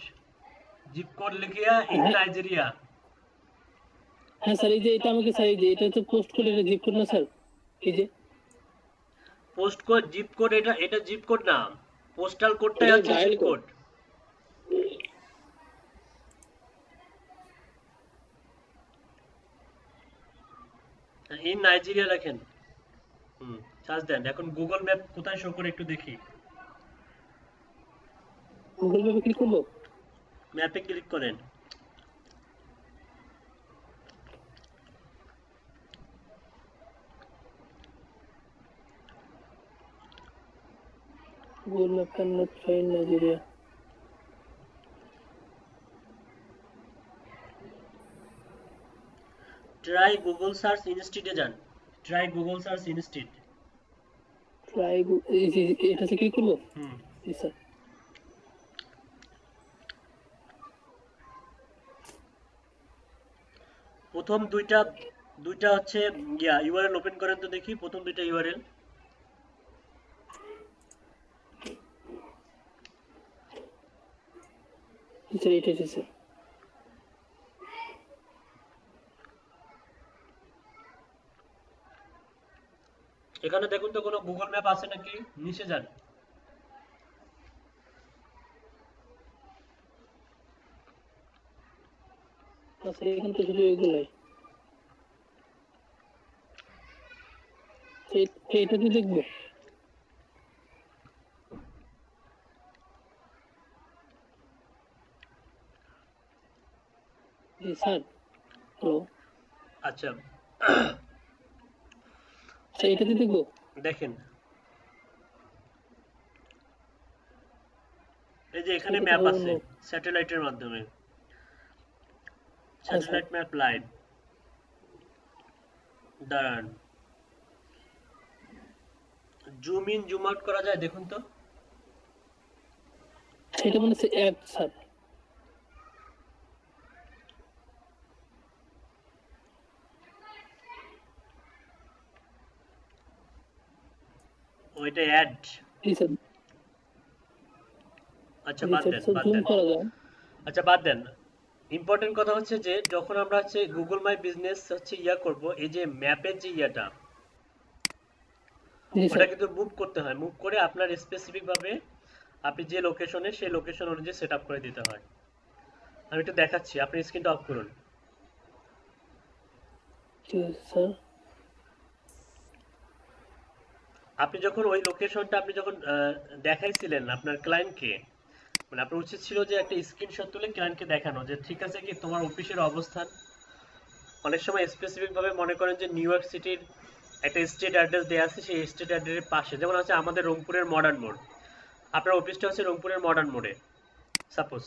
zip code লিখিয়া ইন নাইজেরিয়া। হ্যাঁ স্যার, এই যে এটা আমাকে স্যার, এই যে এটা হচ্ছে পোস্ট কোড, এটা জিপ কোড না স্যার? এই যে পোস্ট কোড, জিপ কোড, এটা জিপ কোড না, পোস্টাল কোডটাই এটা হচ্ছে dial zip code. In Nigeria লেখেন, সার্চ দেন। এখন গুগল ম্যাপ কোথায় শো করে একটু দেখি। গুগল ম্যাপে ক্লিক করবো? ম্যাপে ক্লিক করেন। Google Map cannot find Nigeria. Try Google search ইনস্টিটে যান, ট্রাই গুগল সার্চ ইনস্টিট। এটাতে ক্লিক করবো? জি স্যার। প্রথম দুইটা হচ্ছে ইউআরএল ওপেন করেন তো দেখি, প্রথম দুইটা ইউআরএল। স্যার এটা এসেছে। এখানে দেখুন তো কোনো গুগল ম্যাপ আছে নাকি, নিচে যান। স্যার এখানে তো শুধু এগুলাই, এটাতে দেখবো? জি স্যার। হ্যালো, আচ্ছা স্যার এটাতে দেখবো? দেখেন, এই যে এখানে ম্যাপ আছে স্যাটেলাইটের মাধ্যমে, স্যাটেলাইট ম্যাপ লাইভ। দাঁড়ান, জুম ইন জুম আউট করা যায় দেখুন তো। সেটা মনে হচ্ছে অ্যাড স্যার। ওইটা অ্যাড। জি স্যার। আচ্ছা বাদ দেন, বাদ দেন। আচ্ছা বাদ দেন। ইম্পর্টেন্ট কথা হচ্ছে যে যখন আমরা হচ্ছে গুগল মাই বিজনেস হচ্ছে করব, এই যে ম্যাপের যে ওটা কিন্তু মুভ করতে হয়, মুভ করে আপনার স্পেসিফিক ভাবে আপনি যে লোকেশনে সেই লোকেশন অনুযায়ী সেট আপ করে দিতে হয়। আমি একটু দেখাচ্ছি, আপনি স্ক্রিনটা অফ করুন। স্যার আপনি যখন ওই লোকেশনটা আপনি যখন দেখাইছিলেন আপনার ক্লায়েন্টকে, মানে আপনার উচিত ছিল যে একটা স্ক্রিনশট তুলে ক্লায়েন্টকে দেখানো যে ঠিক আছে কি তোমার অফিসের অবস্থান। অনেক সময় স্পেসিফিক ভাবে মনে করেন যে নিউ ইয়র্ক সিটির একটা স্ট্রিট অ্যাড্রেস দেওয়া আছে, সেই স্ট্রিট অ্যাড্রেসের পাশে, যেমন হচ্ছে আমাদের রংপুরের মডার্ন মোড়, আপনার অফিসটা হচ্ছে রংপুরের মডার্ন মোড়ে সাপোজ।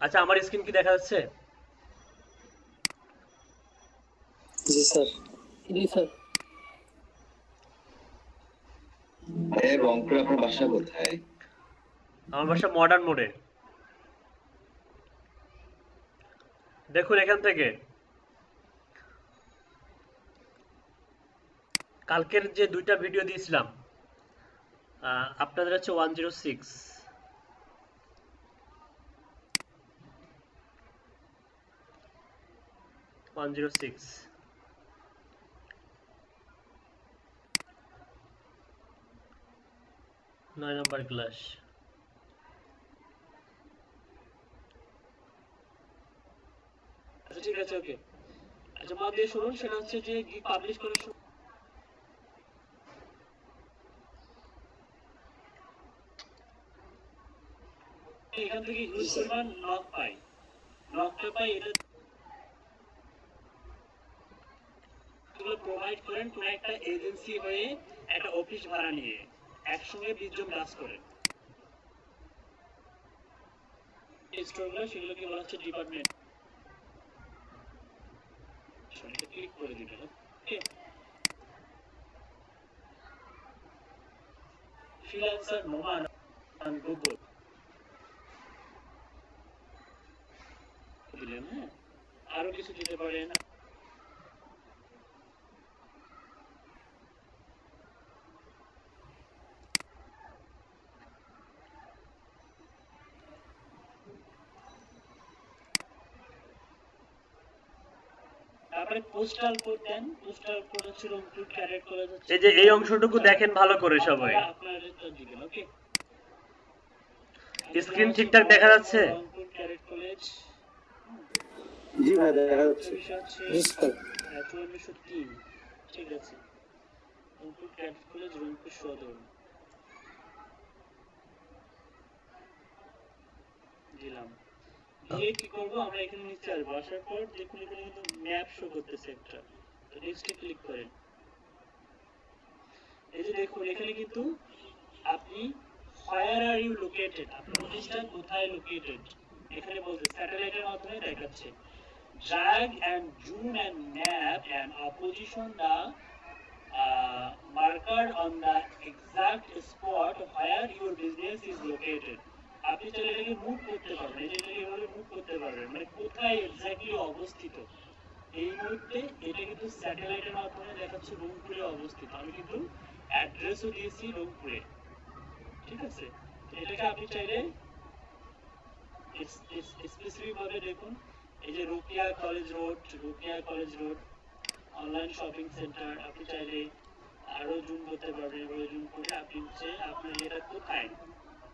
আচ্ছা আমার স্ক্রিন কি দেখা যাচ্ছে? জি স্যার। জি স্যার। রংপুরে আপনার বাসা কোথায়? আমার বাসা মডার্ন মোড়ে। দেখুন এখান থেকে কালকের যে দুইটা ভিডিও দিয়েছিলাম আপনাদের হচ্ছে 106, নয় নম্বর ক্লাস। আচ্ছা ঠিক আছে, ওকে। আচ্ছা মন দিয়ে শুনুন, সেটা হচ্ছে যে গিগ পাবলিশ করার সময় এখান থেকে ইউজ করবেন নক পাই, নকটা পাই এটা এগুলো প্রোভাইড করেন কোন একটা এজেন্সি হয়ে একটা অফিস ভাড়া নিয়ে একসঙ্গে 20 জন কাজ করেন। স্টোরগুলো সেগুলোকে বলা হচ্ছে ডিপার্টমেন্ট। সেটা ক্লিক করে দিবেন। ওকে, ফ্রিল্যান্সার নোমান অন গুগল দিলেন। হ্যাঁ, আরো কিছু দিতে পারেন। তারপরে পোস্টাল কোড দেন। পোস্টাল কোড হচ্ছে রংপুর ক্যাডেট কলেজ। এই যে এই অংশটুকু দেখেন ভালো করে সবাই। আপনারা দিবেন। ওকে, স্ক্রিন ঠিকঠাক দেখা যাচ্ছে? Rangpur cadet college. জি ভাই দেখা যাচ্ছে। 5403 ঠিক আছে। রংপুর ক্যাডেট কলেজ রংপুর সদর দিলাম। দিয়ে কি করবো আমরা এখানে নিচে আসবো। আসার পর দেখুন এখানে কিন্তু ম্যাপ শো করতেছে একটা। তো নেক্সটে ক্লিক করেন। এই যে দেখুন এখানে কিন্তু আপনি where are you located, আপনার অফিসটা কোথায় লোকেটেড এখানে বলতে স্যাটেলাইটের মাধ্যমে দেখাচ্ছে। drag and zoom and map and position the marker on the exact spot where your business is located. আপনি চাইলে এটাকে মুভ করতে পারবেন। এটাকে এভাবে মুভ করতে পারবেন, মানে কোথায় এক্স্যাক্টলি অবস্থিত। এই মুহূর্তে এটা কিন্তু স্যাটেলাইটের মাধ্যমে দেখাচ্ছে রংপুরে অবস্থিত। আমি কিন্তু অ্যাড্রেসও দিয়েছি রংপুরে। ঠিক আছে, এটাকে আপনি চাইলে স্পেসিফিক ভাবে দেখুন। এই যে Rukia college road, Rukia college road online shopping centre. আপনি চাইলে আরো জুম করতে পারবেন। এভাবে জুম করে আপনি হচ্ছে আপনার এটা কোথায়,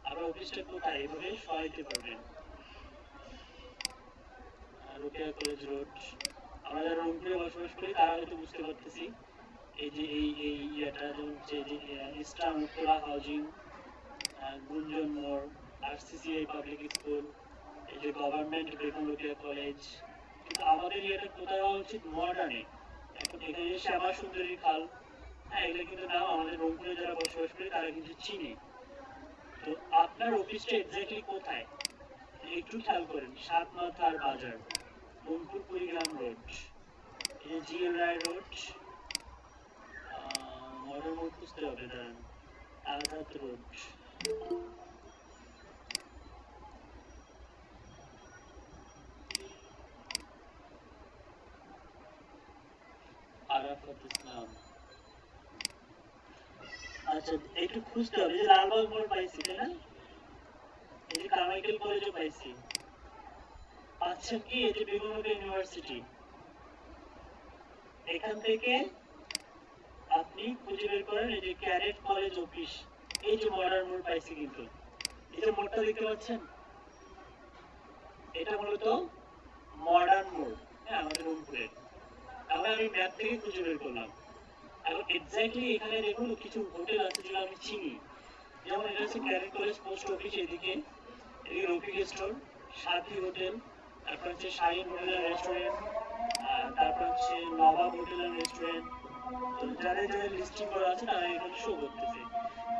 আপনার অফিসটা কোথায় এভাবে সরাইতে পারবেন। রুকিয়া কলেজ রোড। আমরা যারা রংপুরে বসবাস করি তারা হয়তো বুঝতে পারতেছি। এই যে এই ইয়েটা যেমন যে ইস্টার্ন উত্তরা হাউজিং, গুঞ্জন মোড়, আরসিসিআই পাবলিক স্কুল, এই যে গভর্নমেন্ট বেগম রোকেয়া কলেজ। কিন্তু আমাদের এটা কোথায় হওয়া উচিত? মডার্নে। এখন এখানে শ্যামা সুন্দরী খাল, হ্যাঁ এগুলো কিন্তু নাম আমাদের রংপুরে যারা বসবাস করি তারা কিন্তু চিনি। তো আপনার অফিসটা এক্স্যাক্টলি কোথায় একটু খেয়াল করেন। সাতমাথার বাজার, রংপুর কুড়িগ্রাম রোড, এই যে জিএল রায় রোড, মডার্ন রোড খুঁজতে হবে। দাঁড়ান, আলাদাত রোড, আরাফাত ইসলাম। আচ্ছা একটু খুঁজতে হবে। যে লালবাগ মোড় পাইছি তাই না? এই যে কারমাইকেল কলেজও পাইছি। পাচ্ছেন কি? এই যে বেগম রোকেয়া ইউনিভার্সিটি, এখান থেকে আপনি খুঁজে বের করেন। এই যে ক্যাডেট কলেজ অফিস, এই যে মডার্ন মোড় পাইছি। কিন্তু এই যে মোড়টা দেখতে পাচ্ছেন, এটা মূলত মডার্ন মোড়। হ্যাঁ, আমাদের রংপুরে। তাহলে আমি ম্যাপ থেকে খুঁজে বের করলাম। এখন এক্স্যাক্টলি এখানে দেখুন কিছু হোটেল আছে যেগুলো আমি চিনি। যেমন এটা হচ্ছে ক্যাডেট কলেজ পোস্ট অফিস, এদিকে এদিকে রফিক স্টোর, সাথী হোটেল, তারপর হচ্ছে শাহিন হোটেল অ্যান্ড রেস্টুরেন্ট, তারপর হচ্ছে নবাব হোটেল অ্যান্ড রেস্টুরেন্ট। তো যাদের যাদের লিস্টিং করা আছে তারা এখানে শো করতেছে।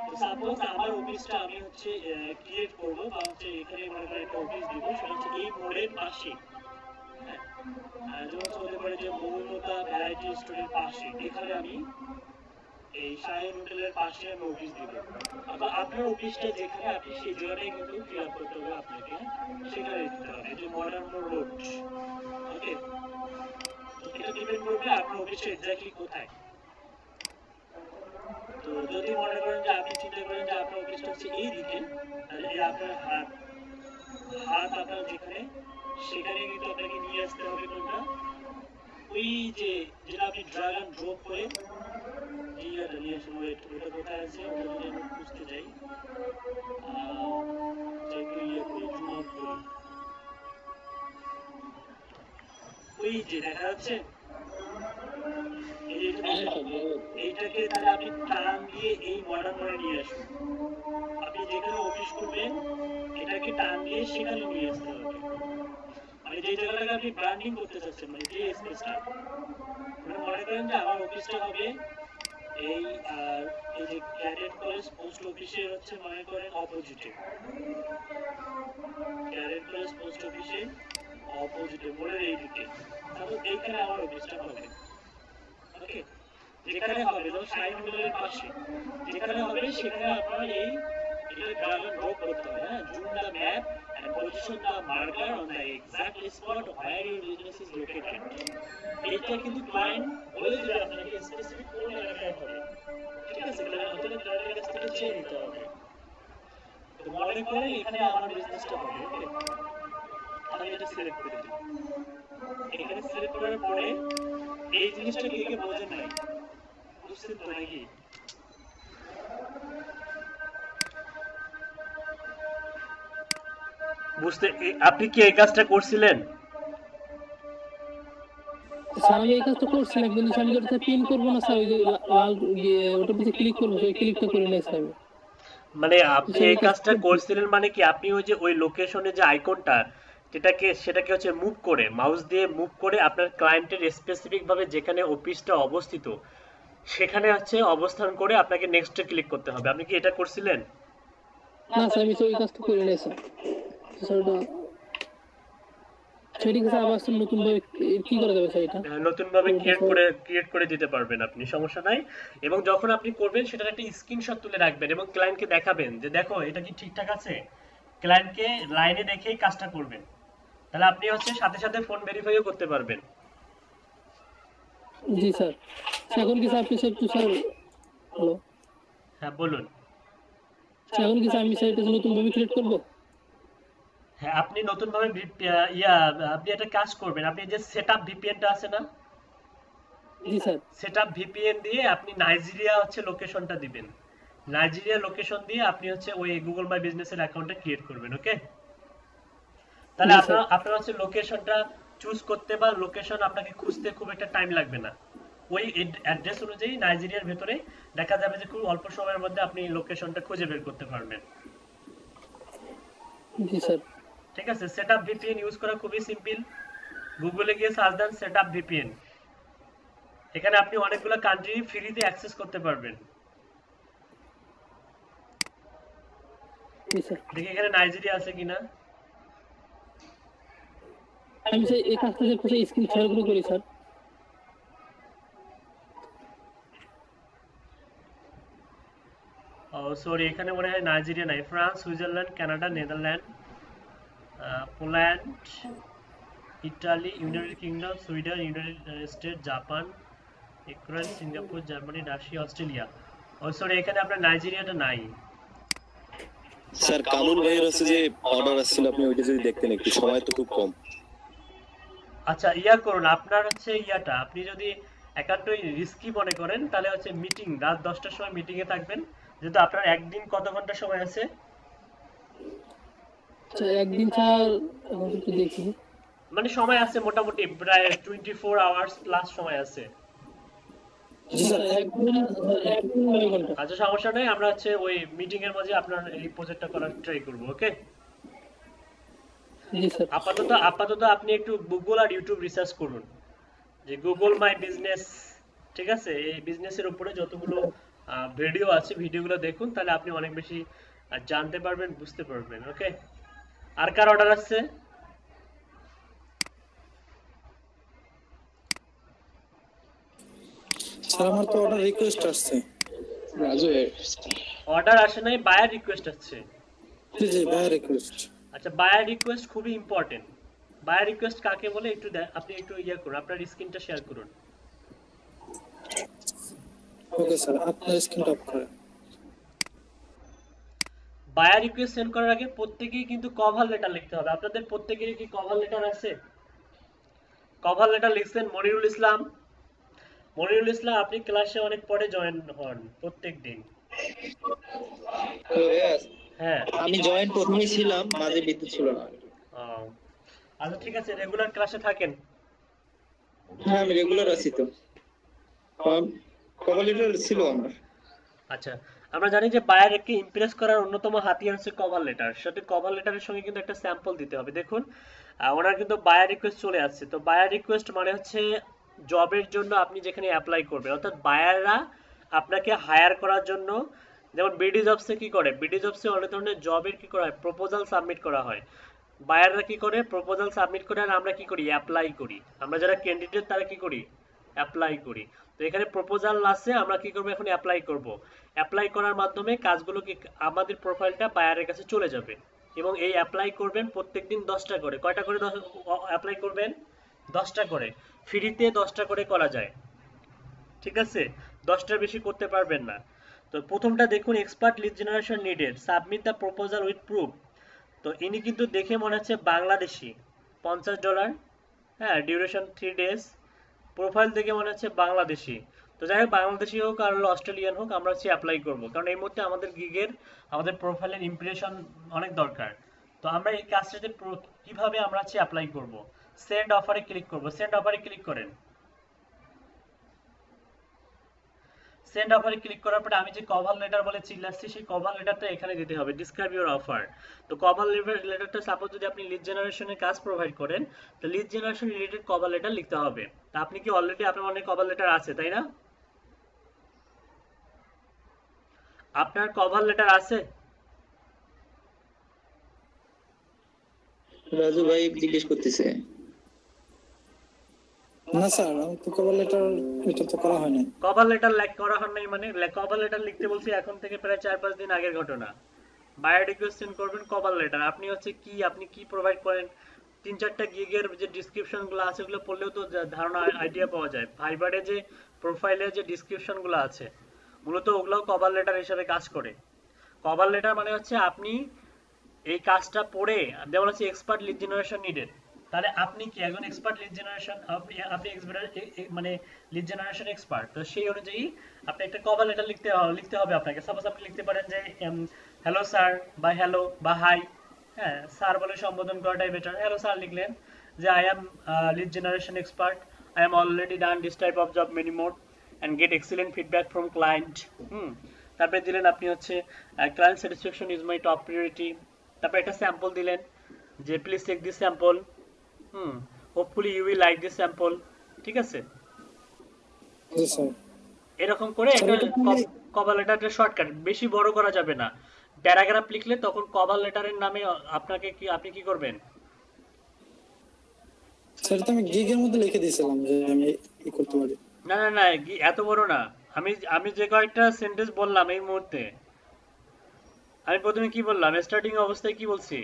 তো সাপোজ আমার অফিসটা আমি হচ্ছে ক্রিয়েট করবো বা হচ্ছে এখানে মনে করে একটা অফিস দিব, সেটা হচ্ছে এই মোড়ের পাশে। হ্যাঁ, যেমন হতে পারে যে মৌলতা ভ্যারাইটি স্টোরের পাশে, এখানে আমি এই শাহিন হোটেলের পাশে আমি অফিস দিব। আবার আপনার অফিসটা যেখানে আপনি সেই জায়গাটাই কিন্তু ফিল আপ করতে হবে আপনাকে, সেখানে দিতে হবে। এই যে মডার্ন রোড। ওকে, এটা ডিপেন্ড করবে আপনার অফিসটা এক্স্যাক্টলি কোথায়। তো যদি মনে করেন যে আপনি চিন্তা করেন যে আপনার অফিসটা হচ্ছে এই দিকে, তাহলে এই আপনার হাত আপনার যেখানে, সেখানে কিন্তু আপনাকে নিয়ে আসতে হবে কোনটা, ওই যে যেটা আপনি ড্রাগ অ্যান্ড ড্রপ করে এইটা নিয়ে আসুন। ওটা কোথায় আছে ওটা যদি আমি খুঁজতে যাই, একটু ইয়ে করি, জুম আউট করি। ওই যে দেখা যাচ্ছে এইটাকে, তাহলে আপনি টান দিয়ে এই মডার্ন মোড়ে নিয়ে আসুন। আপনি যেখানে অফিস করবেন এটাকে টানিয়ে সেখানে নিয়ে আসতে হবে। মানে যে জায়গাটাকে আপনি ব্র্যান্ডিং করতে চাচ্ছেন, মানে যে স্পেসটা, মানে মনে করেন যে আমার অফিসটা হবে এই এই যে ক্যাডেট কলেজ পোস্ট অফিসের হচ্ছে মনে করেন অপোজিটে, ক্যাডেট কলেজ পোস্ট অফিসের অপোজিটে মোড়ের এই দিকে, তাহলে এইখানে আমার অফিসটা হবে। ওকে, যেখানে হবে ধরো সাইন হোটেলের পাশে যেখানে হবে সেখানে আপনার এই এটা ড্রাগ এন্ড ড্রপ করতে হবে। হ্যাঁ, zoom the map and position the marker on the exact spot where your business is located. এইটা কিন্তু ক্লায়েন্ট বলে দিবে আপনাকে স্পেসিফিক কোন জায়গায় হবে। ঠিক আছে, ক্লায়েন্ট অথবা ক্লায়েন্টের কাছ থেকে চেয়ে নিতে হবে। তো মনে করেন এখানে আমার বিজনেসটা হবে। ওকে, আমি এটা সিলেক্ট করে দিই। এখানে সিলেক্ট করার পরে এই জিনিসটা কে কে বোঝেন নাই, বুঝছেন তো নাকি? বুঝতে আপনি কি এই কাজটা করছিলেন? স্যার আমি এই কাজটা করছিলাম, কিন্তু আমি যেটা পিন করবো না স্যার, ওই যে লাল ওটার পিছে ক্লিক করবো, সেই ক্লিকটা করে নেই স্যার আমি। মানে আপনি এই কাজটা করছিলেন মানে কি, আপনি ওই যে ওই লোকেশনে যে আইকনটা সেটাকে হচ্ছে মুভ করে, মাউস দিয়ে মুভ করে আপনার ক্লায়েন্টের স্পেসিফিক ভাবে যেখানে অফিসটা অবস্থিত সেখানে হচ্ছে অবস্থান করে আপনাকে নেক্সটে ক্লিক করতে হবে। আপনি কি এটা করছিলেন? না স্যার আমি ওই কাজটা করে নেই স্যার। স্যার সেটিং স্যার আবার নতুন ভাবে কি করা যাবে স্যার? এটা নতুন ভাবে ক্রিয়েট করে দিতে পারবেন আপনি, সমস্যা নাই। এবং যখন আপনি করবেন সেটার একটা স্ক্রিনশট তুলে রাখবেন এবং ক্লায়েন্টকে দেখাবেন যে দেখো এটা কি ঠিকঠাক আছে। ক্লায়েন্টকে লাইনে দেখেই কাজটা করবেন, তাহলে আপনি হচ্ছে সাথে সাথে ফোন ভেরিফাইও করতে পারবেন। জি স্যার। এখন কি স্যার আপনি সব স্যার হ্যালো, হ্যাঁ বলুন। এখন কি স্যার আমি স্যার এটা নতুন ভাবে ক্রিয়েট করব? হ্যাঁ, আপনি নতুন ভাবে আপনি একটা কাজ করবেন, আপনি যে সেটআপ ভিপিএনটা আছে না, জি স্যার, সেটআপ ভিপিএন দিয়ে আপনি নাইজেরিয়া হচ্ছে লোকেশনটা দিবেন। নাইজেরিয়া লোকেশন দিয়ে আপনি হচ্ছে ওই গুগল মাই বিজনেসের অ্যাকাউন্টটা ক্রিয়েট করবেন। ওকে, তাহলে আপনার হচ্ছে লোকেশনটা চুজ করতে বা লোকেশন আপনাকে খুঁজতে খুব একটা টাইম লাগবে না। ওই অ্যাড্রেস অনুযায়ী নাইজেরিয়ার ভেতরে দেখা যাবে যে খুব অল্প সময়ের মধ্যে আপনি লোকেশনটা খুঁজে বের করতে পারবেন। জি স্যার। ঠিক আছে, সেটআপ ভিপিএন ইউজ করা খুবই সিম্পল। গুগলে গিয়ে সার্চ দেন সেটআপ ভিপিএন, এখানে আপনি অনেকগুলো কান্ট্রি ফ্রিতে অ্যাক্সেস করতে পারবেন। জি স্যার। দেখি এখানে নাইজেরিয়া আছে কিনা। আমি স্যার এই কাজটা যে কোথায় স্ক্রিন শেয়ার করে করি স্যার? ও সরি, এখানে মনে হয় নাইজেরিয়া নাই। France, Switzerland, Canada, Netherland, Poland, Italy, United Kingdom, Sweden, United State, Japan, Ukraine, Singapore, Germany, Russia, Australia. ও সরি, এখানে আপনার নাইজেরিয়াটা নাই। স্যার কামরুল ভাইয়ের হচ্ছে যে অর্ডার আসছিল, আপনি ওইটা যদি দেখতেন, একটু সময় তো খুব কম। আচ্ছা করুন, আপনার হচ্ছে আপনি যদি একান্তই রিস্কি মনে করেন তাহলে হচ্ছে মিটিং রাত 10টার সময় মিটিং এ থাকবেন। যেহেতু আপনার একদিন কত ঘন্টা সময় আছে? একদিন স্যার এখন একটু দেখি, মানে সময় আছে মোটামুটি প্রায় 24 আওয়ার্স প্লাস সময় আছে। আচ্ছা সমস্যা নাই, আমরা হচ্ছে ওই মিটিং এর মাঝে আপনার এই প্রজেক্টটা করার ট্রাই করব। ওকে, আপাতত আপনি একটু গুগল আর ইউটিউব রিসার্চ করুন যে গুগল মাই বিজনেস। ঠিক আছে, এই বিজনেসের উপরে যতগুলো ভিডিও আছে ভিডিওগুলো দেখুন, তাহলে আপনি অনেক বেশি জানতে পারবেন, বুঝতে পারবেন। ওকে, আর কার অর্ডার আছে? স্যার আমার তো অর্ডার রিকোয়েস্ট আসছে। রাজু অর্ডার আসে নাই, বায়ার রিকোয়েস্ট আসছে। জি জি, বায়ার রিকোয়েস্ট। আচ্ছা, বায়ার রিকোয়েস্ট খুবই ইম্পর্টেন্ট। বায়ার রিকোয়েস্ট কাকে বলে একটু আপনি একটু করুন, আপনার স্ক্রিনটা শেয়ার করুন। ওকে স্যার, আপনার স্ক্রিনটা অফ করেন। বায়ার রিকোয়েস্ট সেন্ড করার আগে প্রত্যেকেই কিন্তু কভার লেটার লিখতে হবে। আপনাদের প্রত্যেকেরই কি কভার লেটার আছে? কভার লেটার লিখছেন? মনিরুল ইসলাম, আপনি ক্লাসে অনেক পরে জয়েন হন প্রত্যেকদিন। হ্যাঁ, আমি জয়েন প্রথমেই ছিলাম, মাঝে বিদ্যুৎ ছিল না। আচ্ছা ঠিক আছে, রেগুলার ক্লাসে থাকেন? হ্যাঁ আমি রেগুলার আছি তো, কভার লেটার ছিল আমার। আচ্ছা, আমরা জানি যে বায়ারকে ইমপ্রেস করার অন্যতম হাতিয়ার হচ্ছে কভার লেটার। সাথে কভার লেটারের সঙ্গে কিন্তু একটা স্যাম্পল দিতে হবে। দেখুন ওনার কিন্তু বায়ার রিকোয়েস্ট চলে আসছে। তো বায়ার রিকোয়েস্ট মানে হচ্ছে জবের জন্য আপনি যেখানে অ্যাপ্লাই করবেন, অর্থাৎ বায়াররা আপনাকে হায়ার করার জন্য, যেমন বিডি জবসে কি করে, বিডি জবসে অনেক ধরনের জবের কি করা হয়, প্রপোজাল সাবমিট করা হয়। বায়াররা কি করে, প্রপোজাল সাবমিট করে, আর আমরা কি করি, অ্যাপ্লাই করি। আমরা যারা ক্যান্ডিডেট তারা কি করি, অ্যাপ্লাই করি। তো এখানে প্রপোজাল আছে, আমরা কি করব, এখন অ্যাপ্লাই করব। অ্যাপ্লাই করার মাধ্যমে কাজগুলো কি, আমাদের প্রোফাইলটা বায়ারের কাছে চলে যাবে। এবং এই অ্যাপ্লাই করবেন প্রত্যেকদিন 10টা করে। কয়টা করে অ্যাপ্লাই করবেন? 10টা করে। ফ্রিতে 10টা করে করা যায়, ঠিক আছে? 10টার বেশি করতে পারবেন না। তো প্রথমটা দেখুন, expert lead generation needed, submit the proposal with proof. তো ইনি কিন্তু দেখে মনে হচ্ছে বাংলাদেশি, $50, হ্যাঁ, ডিউরেশন 3 days, প্রোফাইল দেখে মনে হচ্ছে বাংলাদেশি। তো যাই হোক, বাংলাদেশি হোক আর অস্ট্রেলিয়ান হোক, আমরা হচ্ছে অ্যাপ্লাই করবো, কারণ এই মুহূর্তে আমাদের গিগের, আমাদের প্রোফাইলের ইমপ্রেশন অনেক দরকার। তো আমরা এই কাজটাতে কিভাবে আমরা হচ্ছে অ্যাপ্লাই করব, সেন্ড অফারে ক্লিক করব। সেন্ড অফারে ক্লিক করেন। সেন্ড অফারে ক্লিক করার পরে আমি যে কভার লেটার বলে চিল্লাচ্ছি, সেই কভার লেটারটা এখানে দিতে হবে, ডিসক্রাইব ইউর অফার। তো কভার লেটারটা সাপোজ যদি আপনি লিড জেনারেশনের কাজ প্রোভাইড করেন, তো lead generation related cover letter লিখতে হবে। তা আপনি কি অলরেডি, আপনার অনেক কভার লেটার আছে তাই না? আপনার কভার লেটার আছে? রাজু ভাই জিজ্ঞেস করতেছে। না স্যার, আমি তো কভার লেটার এটা তো করা হয় না। কভার লেটার করা হয় নাই মানে? কভার লেটার লিখতে বলছি এখন থেকে প্রায় 4-5 দিন আগের ঘটনা। বায়ো রিকোয়েস্ট সেন্ড করবেন, কভার লেটার। আপনি হচ্ছে কি, আপনি কি প্রোভাইড করেন, 3-4টা গিগের যে ডিসক্রিপশনগুলো আছে ওগুলো পড়লেও তো ধারণা, আইডিয়া পাওয়া যায়। ফাইবারে যে প্রোফাইলে যে ডিসক্রিপশনগুলো আছে, মূলত ওগুলোও কভার লেটার হিসেবে কাজ করে। কভার লেটার মানে হচ্ছে আপনি এই কাজটা পড়ে, যেমন হচ্ছে এক্সপার্ট লিড জেনারেশন নিডেড, তাহলে আপনি কি একজন এক্সপার্ট লিড জেনারেশন, আপনি মানে লিড জেনারেশন এক্সপার্ট। তো সেই অনুযায়ী আপনি একটা কভার লেটার লিখতে হবে আপনাকে। সাপোজ আপনি লিখতে পারেন যে হ্যালো স্যার, বা হ্যালো, বা হাই, হ্যাঁ, স্যার বলে সম্বোধন করাটাই বেটার। হ্যালো স্যার লিখলেন যে I am lead generation expert, I am already done this type of job many more and get excellent feedback from client. তারপরে দিলেন আপনি হচ্ছে client satisfaction is my top priority. তারপরে একটা স্যাম্পল দিলেন যে please check this sample, hopefully you will like this sample, ঠিক আছে? এরকম করে একটা কভার লেটারটা শর্টকাট, বেশি বড় করা যাবে না। প্যারাগ্রাফ লিখলে তখন কভার লেটারের নামে আপনাকে কি, আপনি কি করবেন? স্যার তো আমি গিগের মধ্যে লিখে দিয়েছিলাম যে আমি এই করতে পারি। না না না, এত বড় না। আমি যে কয়েকটা সেন্টেন্স বললাম এই মুহূর্তে, আমি প্রথমে কি বললাম, স্টার্টিং অবস্থায় কি বলছি?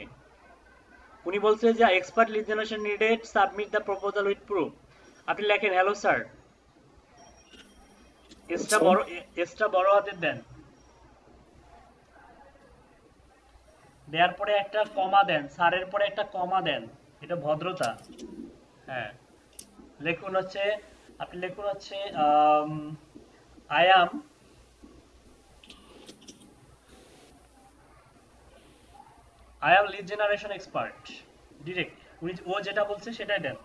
উনি বলছে যে expert lead generation needed, submit the proposal with proof. আপনি লেখেন হ্যালো স্যার, এসটা বড় হাতের দেন, দেওয়ার পরে একটা কমা দেন, স্যারের পরে একটা কমা দেন, এটা ভদ্রতা। হ্যাঁ, লিখুন হচ্ছে, আপনি লিখুন হচ্ছে I am lead generation expert, direct ও যেটা বলছে সেটাই দেন।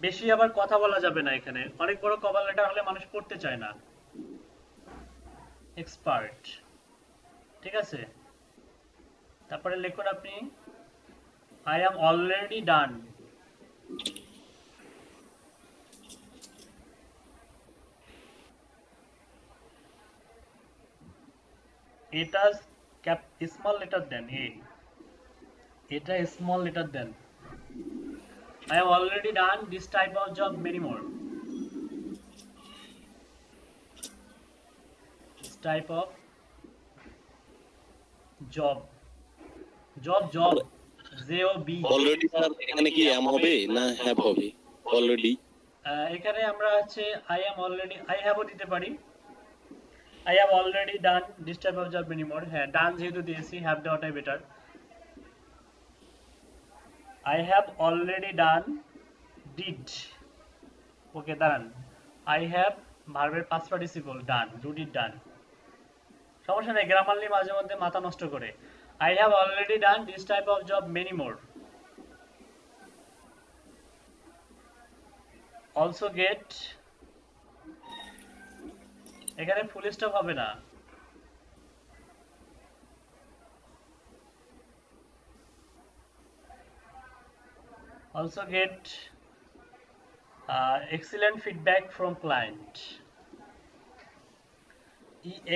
বেশি আবার কথা বলা যাবে না এখানে, অনেক বড় কভার লেটার হলে মানুষ পড়তে চায় না। এক্সপার্ট, ঠিক আছে? তারপরে লিখুন আপনি আই অ্যাম অলরেডি ডান, এটা স্মল লেটার দেন, এটা স্মল লেটার দেন। I have already done this type of job many more. This type of job. job J-O-B. Already sir এখানে কি am হবে না have হবে? অলরেডি এখানে আমরা হচ্ছে I have ও দিতে পারি। I have already done this type of job many more. হ্যাঁ, done যেহেতু দিয়েছি, have দেওয়াটাই better. I have already done did. ওকে, দাঁড়ান, I have ভার্বের past participle done, do did done। সমস্যা নেই, গ্রামারলি মাঝে মধ্যে মাথা নষ্ট করে। I have already done this type of job many more. Also get, এখানে ফুল স্টপ হবে না, also get excellent feedback from client.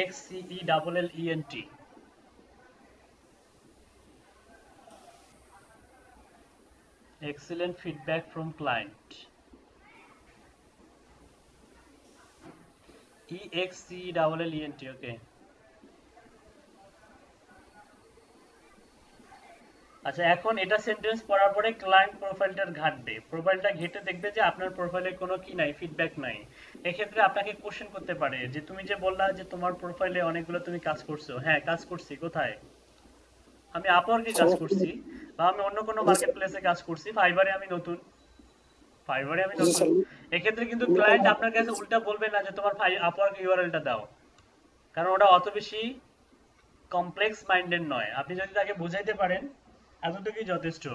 EXCELLENT. Excellent feedback from client. EXCELLENT. Okay. আচ্ছা, এখন এটা সেন্টেন্স পড়ার পরে ক্লায়েন্ট প্রোফাইলটার ঘাটবে, প্রোফাইলটা ঘেটে দেখবে যে আপনার প্রোফাইলে কোনো কি নাই, ফিডব্যাক নাই। এক্ষেত্রে আপনাকে কোশ্চেন করতে পারে যে তুমি যে বললা যে তোমার প্রোফাইলে অনেকগুলো তুমি কাজ করছো, হ্যাঁ কাজ করছি, কোথায়? আমি আপওয়ার্কে কাজ করছি, বা আমি অন্য কোনো মার্কেট প্লেসে কাজ করছি, ফাইবারে আমি নতুন। এক্ষেত্রে কিন্তু ক্লায়েন্ট আপনার কাছে উল্টা বলবে না যে তোমার আপওয়ার্ক ইউআরএলটা দাও, কারণ ওটা অত বেশি কমপ্লেক্স মাইন্ডেড নয়। আপনি যদি তাকে বোঝাইতে পারেন এতটুকুই যথেষ্ট।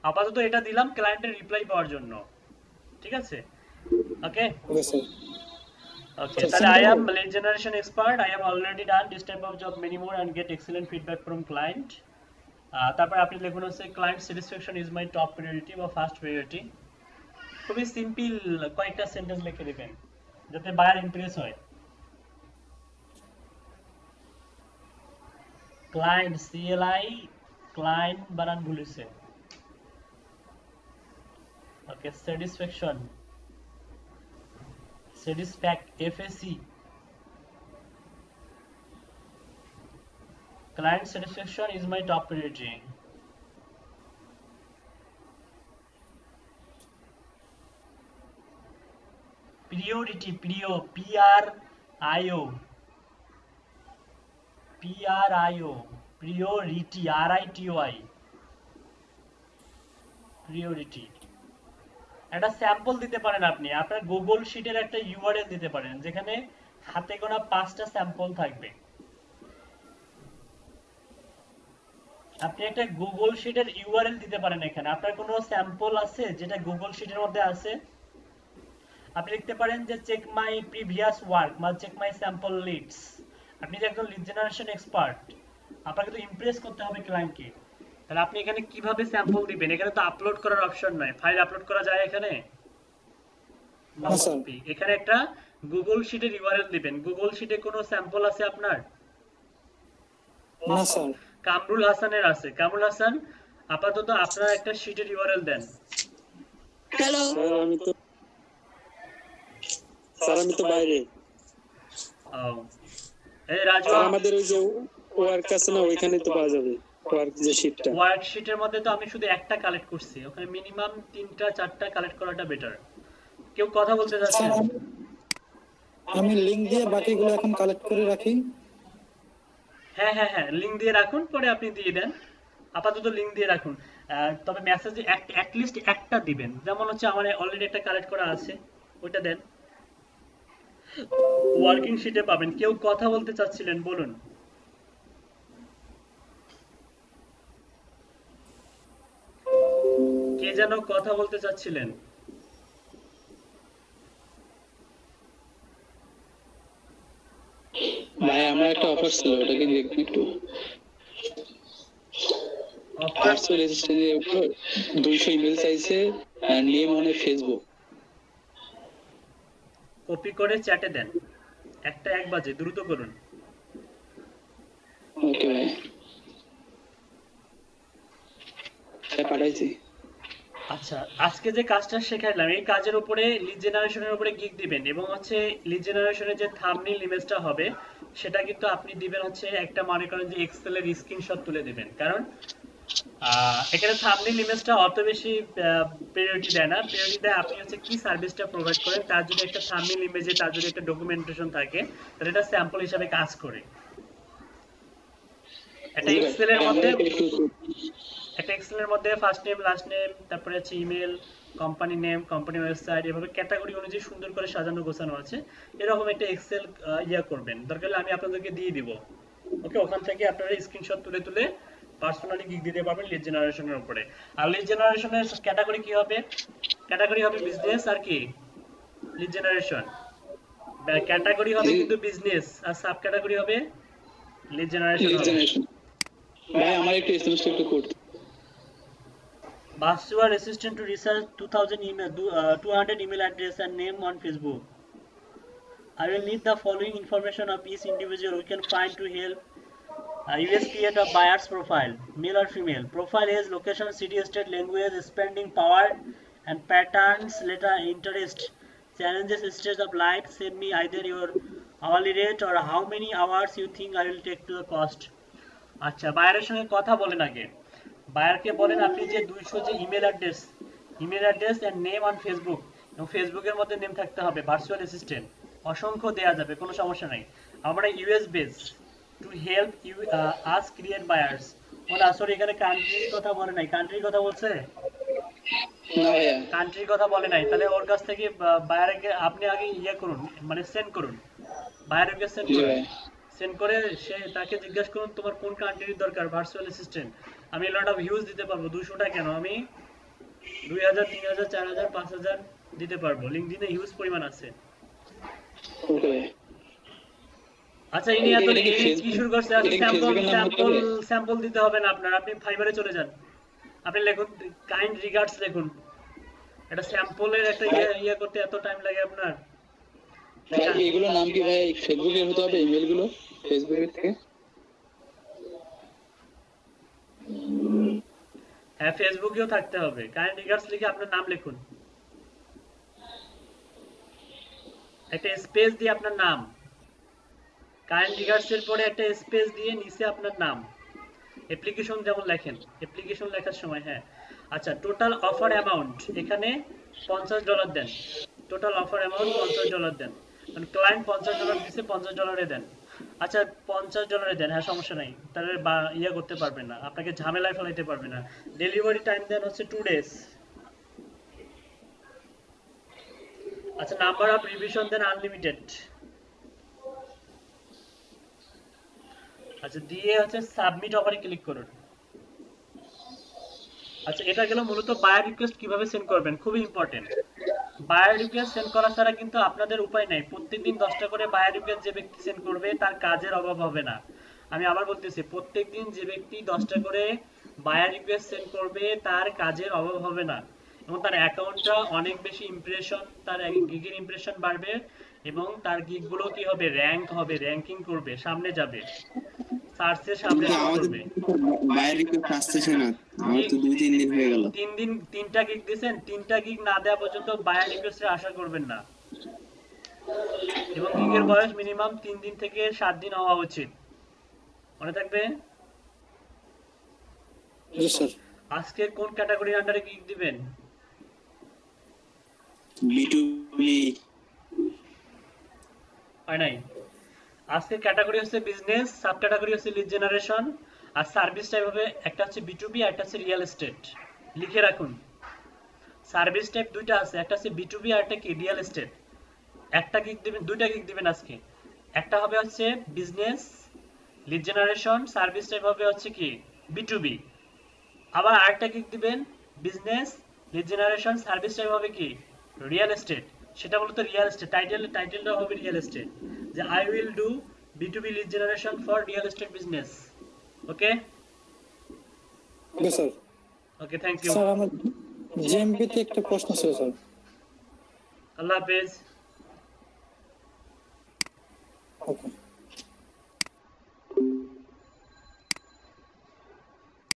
আপাতত এটা দিলাম ক্লায়েন্টের রিপ্লাই পাওয়ার জন্য, ঠিক আছে? ওকে তাহলে I am lead generation expert. I have already done this type of job many more and get excellent feedback from client. তারপর আপনি লিখুন হচ্ছে client satisfaction is my top priority বা first priority. খুবই সিম্পল কয়েকটা সেন্টেন্স লিখে দিবেন যাতে বায়ার ইমপ্রেস হয়। ক্লায়েন্ট CLI ক্লায়েন্ট বানান ভুলেছে। ওকে satisfaction FAC client satisfaction is my top priority. Priority PRIO priority RITY priority। একটা স্যাম্পল দিতে পারেন আপনি, আপনার গুগল শিটের একটা ইউআরএল দিতে পারেন যেখানে হাতে গোনা 5টা স্যাম্পল থাকবে। আপনি একটা গুগল শিটের ইউআরএল দিতে পারেন, এখানে আপনার কোনো স্যাম্পল আছে যেটা গুগল শিটের মধ্যে আছে, আপনি লিখতে পারেন যে চেক মাই প্রিভিয়াস ওয়ার্ক বা চেক মাই স্যাম্পল লিডস। আপনি যে একজন লিড জেনারেশন এক্সপার্ট, আপনাকে তো ইমপ্রেস করতে হবে ক্লায়েন্টকে, তাহলে আপনি এখানে কিভাবে স্যাম্পল দিবেন? এখানে তো আপলোড করার অপশন নাই, ফাইল আপলোড করা যায় এখানে? এখানে একটা গুগল শিটের ইউআরএল দিবেন। গুগল শিটে কোনো স্যাম্পল আছে আপনার? না স্যার। কামরুল হাসানের আছে। কামরুল হাসান আপাতত আপনার একটা শিটের ইউআরএল দেন। হ্যালো স্যার, আমি তো বাইরে। এই রাজু, আমাদের ওই যে ওয়ার্ক আছে না, ওইখানে তো পাওয়া যাবে ওয়ার্ক যে শিটটা। ওয়ার্ক শিটের মধ্যে তো আমি শুধু একটা কালেক্ট করছি, ওখানে মিনিমাম 3টা 4টা কালেক্ট করাটা বেটার। কেউ কথা বলতে যাচ্ছে? আমি লিংক দিয়ে বাকিগুলো এখন কালেক্ট করে রাখি। হ্যাঁ লিংক দিয়ে রাখুন, পরে আপনি দিয়ে দেন। আপাতত লিংক দিয়ে রাখুন, তবে মেসেজে অ্যাট লিস্ট একটা দিবেন। যেমন হচ্ছে আমার অলরেডি একটা কালেক্ট করা আছে, ওইটা দেন। ওয়ার্কিং শিটে পাবেন। কেউ কথা বলতে চাচ্ছিলেন, বলুন। কে যেন কথা বলতে চাচ্ছিলেন? ভাই আমার একটা অফার ছিল, ওটাকে দেখবেন একটু। অফার রেজিস্ট্রেশনের উপর 200 ইমেল চাইছে, নেম অন ফেসবুক। কপি করে চ্যাটে দেন, 1 বাজে, দ্রুত করুন। ওকে ভাই, পাঠাইছি। আচ্ছা, আজকে যে কাজটা শেখাইলাম এই কাজের উপরে লিড জেনারেশনের উপরে গিগ দিবেন, এবং হচ্ছে লিড জেনারেশনের যে থাম্বনেল ইমেজটা হবে সেটা কিন্তু আপনি দিবেন হচ্ছে একটা, মনে করেন যে এক্সেল এর স্ক্রিনশট তুলে দিবেন। কারণ এখানে থাম্বনেল ইমেজটা অত বেশি প্রায়োরিটি দেয় না, প্রায়োরিটি দেয় আপনি হচ্ছে কি সার্ভিসটা প্রোভাইড করেন। তার যদি একটা থাম্বনেল ইমেজে তার যদি একটা ডকুমেন্টেশন থাকে, তাহলে এটা স্যাম্পল হিসেবে কাজ করে। একটা এক্সেলের মধ্যে ফার্স্ট নেম, লাস্ট নেম, তারপরে হচ্ছে email, company name, company website, এভাবে ক্যাটাগরি অনুযায়ী সুন্দর করে সাজানো গোছানো আছে। এরকম একটা এক্সেল করবেন, দরকার হলে আমি আপনাদেরকে দিয়ে দিব। ওকে, ওখান থেকে আপনারা স্ক্রিনশট তুলে পার্সোনালি গিগ দিতে পারবেন লিড জেনারেশনের উপরে। আর লিড জেনারেশনের ক্যাটাগরি কি হবে? ক্যাটাগরি হবে বিজনেস, আর কি লিড জেনারেশন ক্যাটাগরি হবে কিন্তু বিজনেস, আর সাব ক্যাটাগরি হবে লিড জেনারেশন। ভাই আমার একটু এসএমএস একটু করতে Virtual assistant to research 200 email address and name on Facebook. I will need the following information of each individual we can find to help. US create a buyer's profile, male or female. Profile age, location, city, state, language, spending power, and patterns, letter, interest, challenges, stage of life. Send me either your hourly rate or how many hours you think I will take to the cost. আচ্ছা, বায়ারের সঙ্গে কথা বলেন আগে। বায়ারকে বলেন আপনি যে 200 যে email address and name on Facebook, এবং ফেসবুকের মধ্যে নেম থাকতে হবে, ভার্চুয়াল অ্যাসিস্ট্যান্ট অসংখ্য দেয়া যাবে, কোনো সমস্যা নাই। আমরা US base to help you us create buyers. ওনা সরি, এখানে কান্ট্রির কথা বলে নাই। কান্ট্রির কথা বলছে? না ভাইয়া, কান্ট্রির কথা বলে নাই। তাহলে ওর কাছ থেকে বায়ারকে আপনি আগে করুন, মানে সেন্ড করুন, বায়ারকে সেন্ড করে সে তাকে জিজ্ঞাসা করুন তোমার কোন কান্ট্রির দরকার ভার্চুয়াল অ্যাসিস্ট্যান্ট। আমি লট অফ হিউজ দিতে পারবো, 200টা কেন, আমি 2000 3000 4000 5000 দিতে পারবো। লিংকডইনে হিউজ পরিমাণ আছে। আচ্ছা, ইনি এত কি শুরু করছে? স্যাম্পল দিতে হবে না আপনার, আপনি ফাইবারে চলে যান, আপনি লিখুন কাইন্ড রিগার্ডস লিখুন। এটা স্যাম্পলের একটা ইয়া করতে এত টাইম লাগে আপনার? এগুলো নাম কি ভাই? ফেসবুকের হতে হবে ইমেল গুলো, ফেসবুকের থেকে? হ্যাঁ, ফেসবুকেও থাকতে হবে। কাইন্ড রিগার্ডস লিখে আপনার নাম লিখুন, একটা স্পেস দিয়ে আপনার নাম, কাইন্ড রিগার্ডস এর পরে একটা স্পেস দিয়ে নিচে আপনার নাম, অ্যাপ্লিকেশন যেমন লেখেন, অ্যাপ্লিকেশন লেখার সময়। হ্যাঁ, আচ্ছা, টোটাল অফার অ্যামাউন্ট এখানে $50 দেন। টোটাল অফার অ্যামাউন্ট $50 দেন, মানে ক্লায়েন্ট $50 দিছে, $50 দেন। আচ্ছা, $50 দেন, হ্যাঁ সমস্যা নাই। তাহলে ইয়া করতে পারবেন না, আপনাকে ঝামেলায় ফেলাইতে পারবে না। ডেলিভারি টাইম দেন হচ্ছে 2 days। আচ্ছা, নাম্বার অফ রিভিশন দেন আনলিমিটেড। আচ্ছা, দিয়ে হচ্ছে সাবমিট অফারে ক্লিক করুন। আচ্ছা, এটা গেল মূলত বায়ার রিকোয়েস্ট কিভাবে সেন্ড করবেন, খুবই ইম্পর্টেন্ট। বায়ার রিকোয়েস্ট সেন্ড করা ছাড়া কিন্তু আপনাদের উপায় নাই। প্রত্যেকদিন 10টা করে বায়ার রিকোয়েস্ট যে ব্যক্তি সেন্ড করবে তার কাজের অভাব হবে না। আমি আবার বলতেছি, প্রত্যেকদিন যে ব্যক্তি 10টা করে বায়ার রিকোয়েস্ট সেন্ড করবে তার কাজের অভাব হবে না, এবং তার অ্যাকাউন্টটা অনেক বেশি ইমপ্রেশন, তার গিগের ইমপ্রেশন বাড়বে, এবং তার গিগগুলো কি হবে, র্যাঙ্ক হবে, র্যাঙ্কিং করবে, সামনে যাবে, সার্চের সামনে করবে। বায়ার রিকোয়েস্ট আসতেছে না, আমার তো 2-3 দিন হয়ে গেল। 3 দিন 3টা গিগ দিবেন, 3টা গিগ না দেওয়া পর্যন্ত বায়ার রিকোয়েস্টের আশা করবেন না, এবং গিগের বয়স মিনিমাম 3 দিন থেকে 7 দিন হওয়া উচিত, মনে থাকবে। আজকে কোন ক্যাটাগরির আন্ডারে গিগ দিবেন? B2B হয় নাই। আজকে ক্যাটাগরি হচ্ছে বিজনেস, সাব ক্যাটাগরি হচ্ছে লিড জেনারেশন, আর সার্ভিস টাইপ হবে একটা হচ্ছে B2B আর একটা হচ্ছে রিয়েল এস্টেট। লিখে রাখুন, সার্ভিস টাইপ দুইটা আছে, একটা হচ্ছে B2B আর একটা কি রিয়েল এস্টেট। একটা গিগ দিবেন, দুইটা গিগ দিবেন আজকে। একটা হবে হচ্ছে business lead generation, service type হবে হচ্ছে কি B2B। আবার আরেকটা গিগ দিবেন business lead generation, service type হবে কি রিয়েল এস্টেট। সেটা মূলত রিয়েল এস্টেট, টাইটেলটা হবে রিয়েল এস্টেট, যে I will do B2B lead generation for real estate business. Okay okay sir. Okay, thank you sir. আমার জিএমপিতে একটা প্রশ্ন ছিল স্যার। আল্লাহ হাফেজ। ওকে।